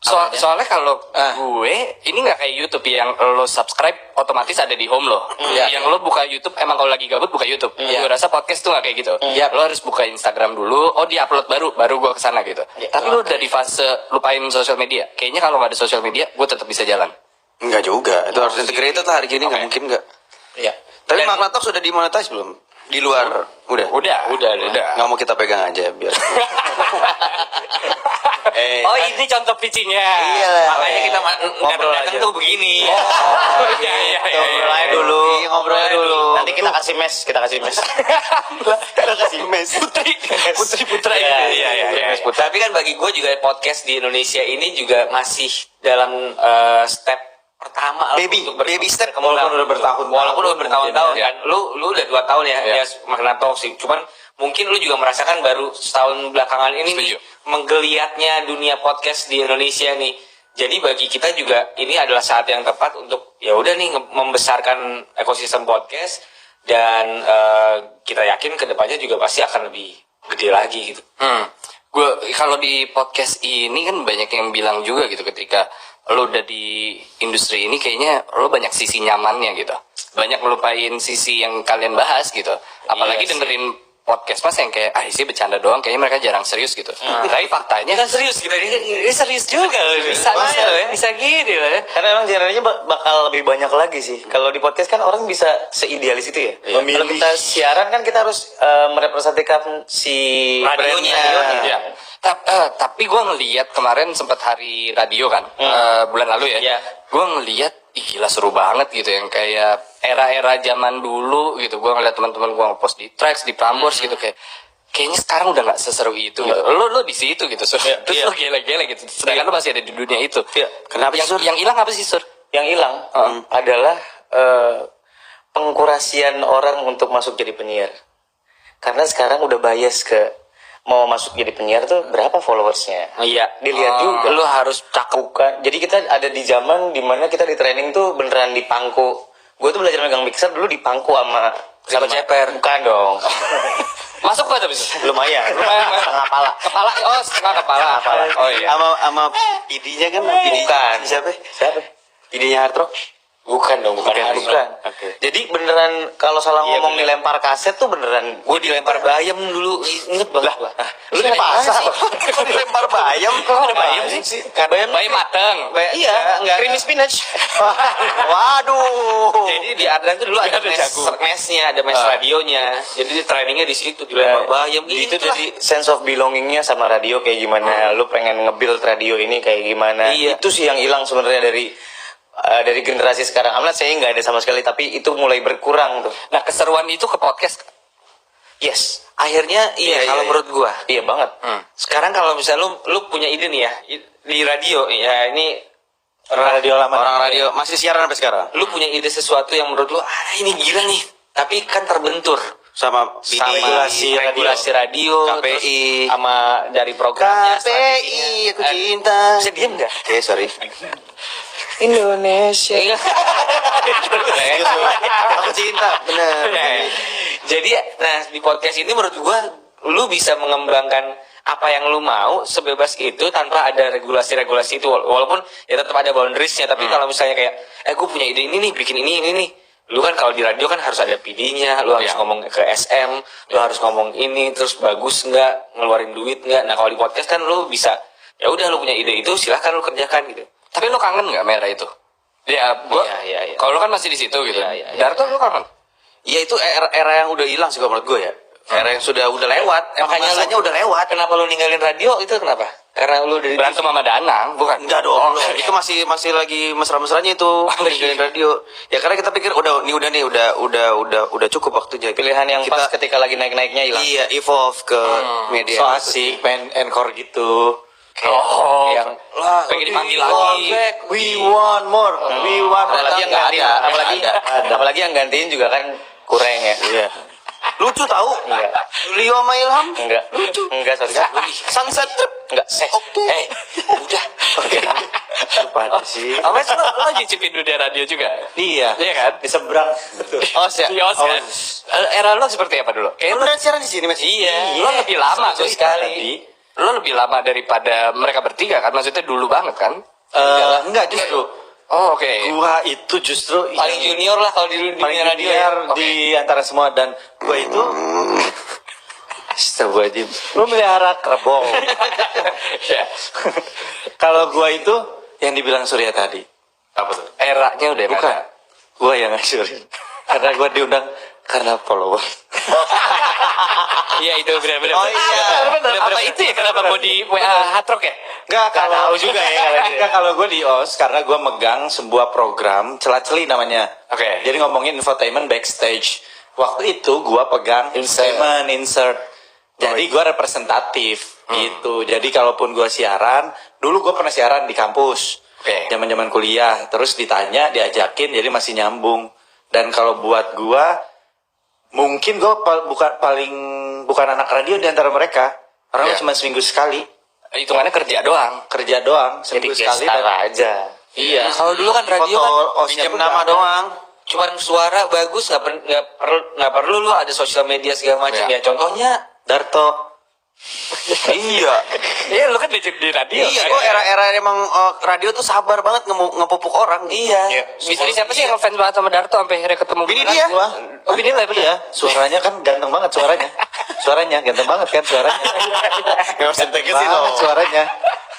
S1: Soalnya kalau gue ini nggak kayak YouTube yang lo subscribe otomatis ada di home lo. Yang lo buka YouTube emang kalau lagi gabut buka YouTube. Gue rasa podcast tuh nggak kayak gitu. Lo harus buka Instagram dulu. Oh dia upload baru gue kesana gitu. Tapi lo udah di fase lupain sosial media. Kayaknya kalau nggak ada sosial media gue tetap bisa jalan.
S3: Enggak juga. Itu harus integrated lah hari gini. Nggak mungkin nggak.
S5: Iya.
S3: Tapi Magnatok sudah dimonetize belum? Di luar. Udah.
S1: Udah.
S3: Nggak mau kita pegang aja biar.
S1: Oh ini contoh pitchingnya.
S3: Iya.
S4: Makanya kita
S2: Ngobrol
S4: datang
S2: aja.
S4: tuh begini.
S1: Iya.
S2: Ngobrolnya dulu.
S3: Iya, ngobrolnya dulu.
S2: Nanti kita kasih mes.
S3: Kita kasih mes.
S1: Putri Putra
S4: Iya. Tapi kan bagi gue juga podcast di Indonesia ini juga masih dalam step pertama lah
S3: Baby step.
S4: walaupun udah bertahun-tahun
S1: ya.
S4: kan lu udah 2 tahun ya Magnatok sih, cuman mungkin lu juga merasakan baru setahun belakangan ini nih menggeliatnya dunia podcast di Indonesia nih. Jadi bagi kita juga ini adalah saat yang tepat untuk ya udah nih membesarkan ekosistem podcast, dan kita yakin kedepannya juga pasti akan lebih gede lagi gitu.
S1: Gue kalau di podcast ini kan banyak yang bilang juga gitu, ketika lo udah di industri ini kayaknya lo banyak sisi nyamannya gitu, banyak ngelupain sisi yang kalian bahas gitu, apalagi
S4: Iya sih.
S1: dengerin podcast mas yang kayak isinya bercanda doang, kayaknya mereka jarang serius gitu. Tapi faktanya
S4: Kan serius kita ini.
S1: serius juga loh, bisa gini loh ya.
S2: Karena emang genrenya bakal lebih banyak lagi sih. Kalau di podcast kan orang bisa seidealis itu ya. Kalau kita siaran kan kita harus merepresentasikan si
S4: Radionya.
S2: brand
S1: Ya. Tapi gue ngeliat kemarin sempat hari radio kan, bulan lalu ya.
S4: Iya.
S1: Gue ngeliat, ih gila seru banget gitu, yang kayak era-era zaman dulu gitu. Gue ngeliat teman-teman gue ngepost di Tracks, di Prambors gitu, kayaknya sekarang udah nggak seseru itu gitu. Lo di situ gitu, Sur. Terus lo gele-gele gitu. Sedangkan lo masih ada di dunia itu.
S3: Kenapa sih, Sur?
S1: Yang hilang apa sih, Sur?
S2: Yang hilang adalah pengkurasian orang untuk masuk jadi penyiar. Karena sekarang udah bias ke mau masuk jadi penyiar tuh berapa followersnya.
S4: Iya.
S2: Dilihat juga.
S1: Lo harus cakep.
S2: Bukan. Jadi kita ada di zaman dimana kita di training tuh beneran dipangku. Gue tuh belajar megang mixer dulu dipangku sama
S4: ceper.
S2: Bukan dong.
S1: Masuk gak tapi, Sur?
S2: Lumayan. Setengah pala.
S1: Kepala, oh setengah kepala. Oh iya.
S3: Sama PD-nya kan.
S2: Bukan.
S3: Siapa?
S2: Siapa?
S3: PD-nya Hard Rock.
S2: Bukan dong, bukan.
S3: Oke.
S2: Jadi beneran kalau salah ngomong dilempar kaset tuh beneran.
S4: Gue dilempar bayam dulu, inget banget.
S2: Lu lempar
S3: Kok dilempar bayam?
S1: Kok ada bayam sih?
S2: Bayam
S1: Bayam mateng.
S2: Iya, enggak creamy spinach.
S3: Waduh.
S4: Jadi di Ardan tuh dulu ada mesnya, ada mes radionya. Jadi trainingnya di situ dilempar bayam.
S2: Itu jadi sense of belongingnya sama radio kayak gimana. Lu pengen nge-build radio ini kayak gimana.
S4: Iya.
S2: Itu sih yang hilang sebenarnya dari generasi sekarang. Amnat saya nggak ada sama sekali, tapi itu mulai berkurang tuh.
S1: Nah keseruan itu ke podcast.
S2: Yes.
S4: Akhirnya
S3: Iya,
S4: kalau
S3: iya.
S4: menurut gua.
S2: Iya banget.
S4: Sekarang kalau misalnya lu punya ide nih ya di radio ya ini
S5: Radio lama.
S3: Orang radio masih siaran sampai sekarang
S4: lu punya ide sesuatu yang menurut lu ini gila nih tapi kan terbentur
S3: sama
S4: sama
S3: PD,
S4: regulasi radio
S3: KPI.
S4: terus sama dari programnya
S3: KPI aku
S4: strateginya.
S3: cinta.
S4: Bisa diem nggak?
S3: Oke, sorry.
S2: Indonesia.
S3: Aku cinta, bener.
S4: Jadi nah di podcast ini menurut gua lu bisa mengembangkan apa yang lu mau sebebas itu tanpa ada regulasi-regulasi itu walaupun ya tetap ada boundariesnya tapi kalau misalnya kayak gue punya ide ini nih bikin ini nih lu kan kalau di radio kan harus ada PD-nya lu harus ngomong ke SM lu harus ngomong ini terus bagus nggak ngeluarin duit nggak nah kalau di podcast kan lu bisa ya udah lu punya ide itu silahkan lu kerjakan gitu.
S1: Tapi lu kangen nggak Merah itu? Ya, gua.
S4: Iya.
S1: Kalau lu kan masih di situ gitu.
S4: Iya.
S1: Darto lu kangen?
S3: Ya itu era yang udah hilang sih kalau menurut gue ya. Era yang udah lewat.
S4: Makanya
S3: Masanya
S4: lu
S3: udah lewat.
S4: kenapa lu ninggalin radio itu kenapa karena lu dari
S1: Berantem sama Danang, bukan?
S3: Enggak dong, itu masih lagi mesra-mesranya itu ninggalin radio. Ya karena kita pikir udah cukup waktunya.
S2: Pilihan yang
S3: kita,
S2: pas ketika lagi naik-naiknya hilang.
S3: Iya, evolve ke media.
S5: So asik, pengen encore gitu.
S1: Oh,
S2: yang
S1: pengen dipanggil lagi.
S5: We want more. We want more.
S2: apalagi yang gantiin, apalagi yang gantiin juga kan kurang ya.
S5: Iya.
S3: Lucu tahu?
S2: Enggak.
S3: Leo sama Ilham.
S2: Enggak.
S3: Lucu.
S2: Enggak, sorry.
S3: Sunset Trip.
S2: Enggak.
S3: Oke.
S4: udah
S5: Apa sih?
S1: Apa sih lo nyicipin dunia radio juga?
S5: Iya.
S1: Iya kan?
S5: Di seberang. Betul.
S3: Os ya.
S1: Iya, kan? Era lo seperti apa dulu?
S3: Lu beneran siaran di sini, Mas?
S1: Iya, lo lebih lama tuh sekali. Lo lebih lama daripada mereka bertiga kan? Maksudnya dulu banget kan?
S5: Enggak justru.
S1: Oh, oke.
S5: Gua itu justru
S4: paling junior lah kalau di
S5: paling
S4: dunia radio
S5: junior
S4: ya.
S5: di antara semua dan gua itu Astagfirullahaladzim. Lu melihara kerbau.
S1: Ya.
S5: Kalau gua itu yang dibilang Surya tadi.
S1: Apa tuh? Eranya udah
S5: Bukan.
S1: mana?
S5: Gua yang ngasurin. Karena gua diundang karena follower.
S1: Iya itu benar-benar.
S3: Oh, iya.
S1: Benar. Apa itu ya? Kenapa mau di WA Hard Rock ya?
S5: Enggak kalau
S2: tahu juga ya kalau itu.
S5: Enggak kalau gue di OS karena gue megang sebuah program Celah-Celi namanya.
S1: Oke.
S5: Jadi ngomongin infotainment backstage. Waktu itu gue pegang infotainment insert. Jadi gue representatif gitu. Jadi kalaupun gue siaran, dulu gue pernah siaran di kampus.
S1: Oke.
S5: Zaman-zaman kuliah, terus ditanya, diajakin, jadi masih nyambung. Dan kalau buat gue, mungkin gue bukan anak radio di antara mereka. Karena
S1: Iya.
S5: cuma seminggu sekali.
S1: Hitungannya kerja doang.
S5: Kerja doang seminggu
S2: Jadi
S5: sekali
S2: gestar
S5: dan
S2: aja.
S5: iya
S4: Kalau dulu kan radio
S5: foto
S4: kan
S5: osnya
S3: Pinjam
S5: pun
S3: nama
S5: nggak ada.
S3: doang.
S4: cuman suara bagus nggak perlu lu ada sosial media segala macam
S1: Iya.
S4: ya contohnya
S5: Darto
S3: Iya.
S1: Iya, lu kan di radio.
S3: Iya, kok era-era emang radio tuh sabar banget ngepupuk orang.
S4: iya
S1: Istri siapa sih yang ngefans banget sama Darto sampai akhirnya ketemu
S3: Bini
S1: beneran?
S3: dia.
S5: gua
S1: Oh, bini lah bener.
S5: iya suaranya kan ganteng banget suaranya ganteng banget kan suaranya
S3: Nggak usah tegesin
S5: banget
S3: loh.
S5: suaranya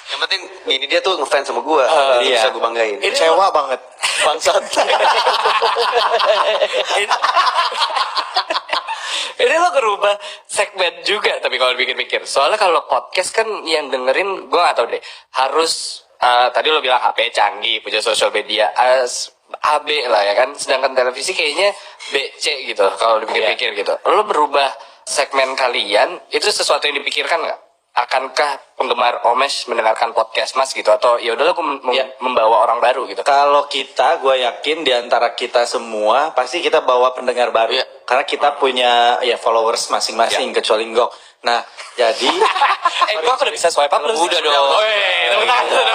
S3: Yang penting ini dia tuh ngefans sama gua. Itu
S5: iya.
S3: bisa gua banggain.
S5: kecewa banget bangsat
S1: Ini lo kerubah segmen juga tapi kalau pikir-pikir. Soalnya kalau podcast kan yang dengerin gue gak tau deh. Harus tadi lo bilang HP canggih, punya sosial media, AB lah ya kan. Sedangkan televisi kayaknya BC gitu kalau dipikir-pikir gitu. Lo berubah segmen kalian itu sesuatu yang dipikirkan nggak? Akankah penggemar Omesh mendengarkan podcast Mas gitu atau ya udahlah gue membawa orang baru gitu.
S5: kalau kita gue yakin di antara kita semua pasti kita bawa pendengar baru
S1: Iya.
S5: karena kita punya ya followers masing-masing kecuali Gok nah jadi
S1: Gue udah bisa swipe up belum?
S4: Udah dong.
S1: Tepuk tangan dong.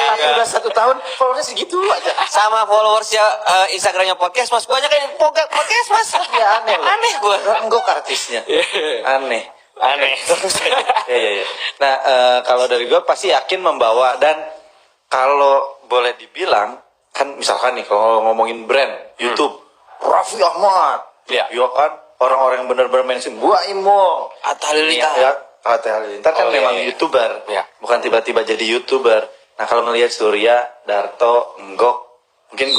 S5: tapi udah 1 tahun followersnya segitu aja
S4: sama followersnya Instagramnya podcast mas banyak yang podcast mas
S5: ya aneh loh.
S4: aneh gue
S5: Gok artisnya aneh
S2: Aneh.
S5: ya. Nah, kalau dari gue pasti yakin membawa dan kalau boleh dibilang kan misalkan nih kalau ngomongin brand YouTube Raffi Ahmad,
S1: Iya.
S5: ya kan orang-orang yang benar-benar mention gua Imo,
S4: Atta Halilintar.
S5: ya Atta Halilintar kan
S1: Oh, iya,
S5: memang
S1: iya.
S5: YouTuber,
S1: Iya.
S5: bukan tiba-tiba jadi YouTuber. Nah kalau ngelihat Surya, Darto, Enggok, mungkin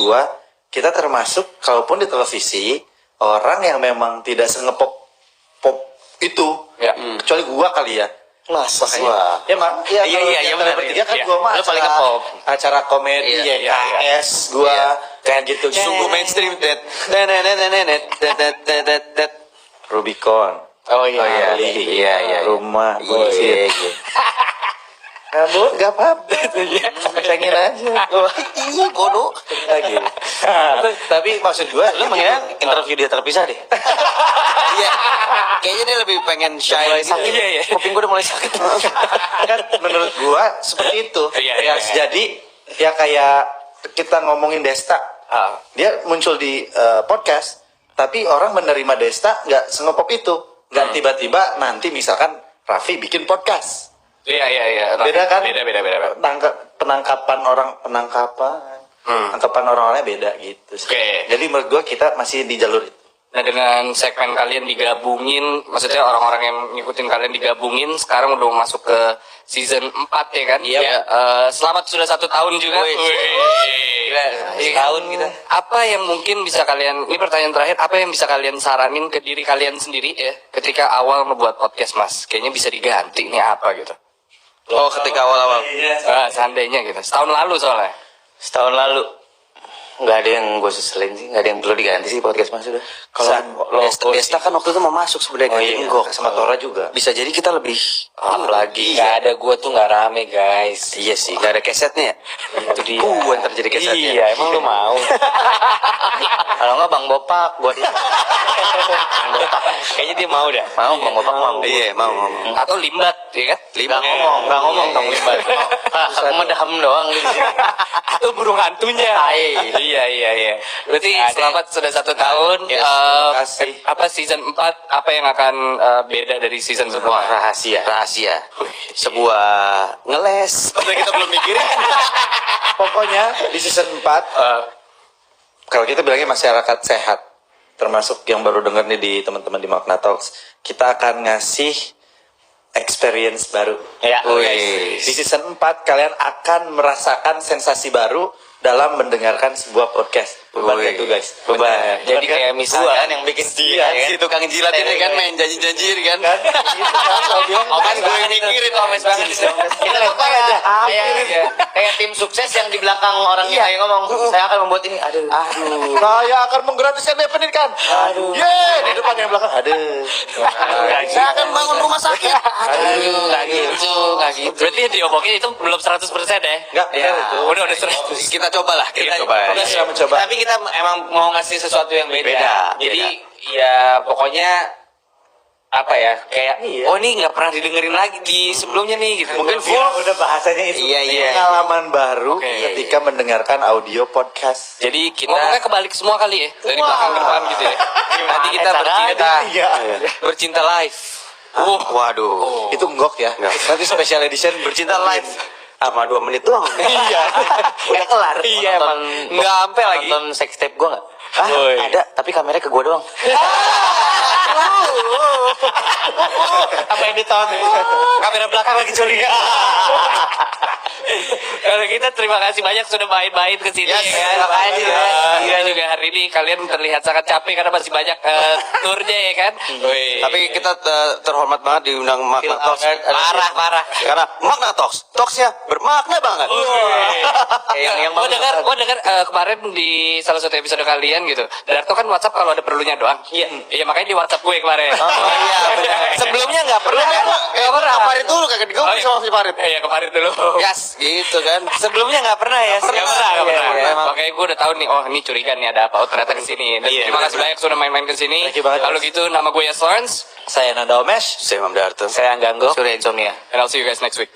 S5: kita termasuk kalaupun di televisi orang yang memang tidak sengepop pop itu.
S1: Ya.
S5: Kecuali gua kali ya.
S2: Masa sih?
S5: Makanya, ya mak,
S1: Iya,
S5: kalau
S1: iya,
S5: di
S1: iya,
S5: antara
S1: benar,
S5: bertiga kan
S1: iya.
S5: gua mah
S2: Lu paling
S5: acara-
S2: nge-pop.
S5: acara komedi
S1: Iya, iya,
S5: YKS gua kayak gitu.
S3: Sungguh mainstream. Det.
S5: Rubicon.
S1: Oh iya.
S3: Iya.
S5: Rumah,
S3: Iya.
S5: bullshit. Kamu gak apa-apa. Cengin aja.
S3: Iya, bodoh.
S5: Lagi. Tapi maksud gue,
S2: Lu mengira interview dia terpisah deh.
S3: Iya. Kayaknya dia lebih pengen shy.
S2: Mulai sakit.
S1: Iya.
S2: Kuping gue udah mulai sakit.
S5: kan menurut gue seperti itu.
S1: Iya.
S5: Jadi ya kayak kita ngomongin Desta. Dia muncul di podcast, tapi orang menerima Desta nggak sengopop itu. Nggak tiba-tiba nanti misalkan Raffi bikin podcast.
S1: Iya.
S5: Beda kan?
S1: Beda.
S5: Penangkapan orang-orangnya beda gitu.
S1: Oke.
S5: Jadi menurut gue kita masih di jalur itu.
S1: Nah dengan segmen kalian digabungin, maksudnya orang-orang yang ngikutin kalian digabungin, sekarang udah masuk ke season 4 ya kan?
S2: Iya.
S1: Ya, selamat sudah 1 tahun juga.
S2: Setahun kita.
S1: Apa yang mungkin bisa kalian, ini pertanyaan terakhir, apa yang bisa kalian saranin ke diri kalian sendiri ya, ketika awal ngebuat podcast Mas? Kayaknya bisa diganti nih apa gitu.
S3: Oh, ketika awal-awal.
S1: Seandainya gitu, setahun lalu soalnya.
S2: Setahun lalu nggak ada yang gue seselin sih, nggak ada yang perlu diganti sih podcast Mas udah.
S3: Kalau Desta kan waktu itu mau masuk sebenarnya gantiin Gok.
S5: Sama Tora juga.
S3: Bisa jadi kita lebih lagi.
S4: Nggak ada gue tuh nggak rame guys.
S3: Iya sih, nggak ada kesetnya ya.
S4: Itu dia.
S3: Yang terjadi kesetnya.
S4: Iya, emang lu mau.
S2: Kalau nggak Bang Bopak, gue
S4: Kayaknya dia mau dah.
S2: mau Bang Bopak mau.
S3: Iya, mau.
S1: Atau limbat ya kan?
S3: Lima
S2: Nggak ngomong Bang Limbat. Aku medaham doang gitu.
S1: Atau burung hantunya. Iya. Berarti selamat sudah 1 tahun.
S2: Yes,
S1: Eh,
S5: kasih.
S1: apa season 4 apa yang akan beda dari season semua?
S3: rahasia. Sebuah ngeles. Kita belum mikirin.
S5: Pokoknya di season 4 kalau kita bilangnya masyarakat sehat, termasuk yang baru denger nih di teman-teman di Magna Talks, kita akan ngasih experience baru.
S2: Ya,
S5: Di season 4 kalian akan merasakan sensasi baru dalam mendengarkan sebuah podcast. Beban
S3: Wih.
S5: itu guys.
S2: Beban.
S4: Jadi kayak misalnya
S2: Gua kan yang bikin
S3: Iya, si tukang jilat ini kan main janji-janjiin kan.
S5: Kan? Gitu kan, kalau bilang,
S3: Omes gue yang mikirin, Omes banget.
S2: Kita tuh kayak tim sukses yang di belakang orang yang ngomong, saya akan membuat ini. Aduh.
S5: saya akan menggratiskan pendidikan. Di depan yang belakang.
S3: Saya akan bangun rumah sakit.
S1: Nggak gitu. Berarti diomongin itu belum 100% ya?
S5: Enggak,
S3: Ya,
S1: Udah 100.
S3: Kita cobalah, kita coba.
S5: Kita sudah mencoba.
S4: Tapi kita emang mau ngasih sesuatu yang beda.
S3: Beda.
S4: Jadi ya pokoknya apa ya kayak oh ini nggak pernah didengerin lagi di sebelumnya nih gitu.
S5: Mungkin full udah bahasanya itu
S3: Iya.
S5: pengalaman baru
S1: Oke.
S5: ketika mendengarkan audio podcast.
S1: Jadi kita pokoknya kebalik semua kali ya, dari belakang ke depan gitu ya. Nanti kita bercinta,
S5: Iya.
S1: bercinta live.
S3: Waduh.
S5: Itu enggak ya. Nanti special edition
S3: Bercinta live. Sama 2 menit doang.
S1: Iya.
S2: Udah kelar.
S1: Iya emang nggak sampai lagi.
S2: Nonton sex tape gue nggak?
S1: Woi.
S2: Ada, tapi kameranya ke gue doang.
S1: Apa yang ditonton? Kamera belakang lagi curiga. Kalau kita terima kasih banyak sudah main-main ke sini
S3: Yes,
S1: ya.
S3: terima kasih,
S1: Iya juga hari ini kalian terlihat sangat capek karena masih banyak turnya ya kan. Woi.
S3: Tapi kita terhormat banget diundang Magna Talks.
S1: Parah.
S3: Karena Magna Talks, talksnya bermakna banget.
S2: Yang
S1: Gua dengar kemarin di salah satu episode kalian gitu. Darto kan WhatsApp kalau ada perlunya doang. Iya makanya di WhatsApp gue kemarin.
S3: Oh iya, benar.
S1: Sebelumnya nggak pernah kan?
S3: Nggak pernah. Farid dulu kagak digabung sama si Farid.
S1: Iya kemarin dulu.
S3: Yes, gitu kan.
S1: Sebelumnya nggak pernah ya? Nggak pernah.
S3: Iya, emang.
S1: Makanya gue udah tahu nih, oh ini curiga nih ada apa? Oh ternyata kesini. Dan terima kasih banyak sudah main-main kesini.
S5: Thank you banget.
S1: Kalau gitu nama gue Yas Lawrence.
S5: Saya Nanda Omesh.
S3: Saya Imam Darto.
S2: Saya Angga Anggo.
S4: Surya Insomnia.
S1: And I'll see you guys next week.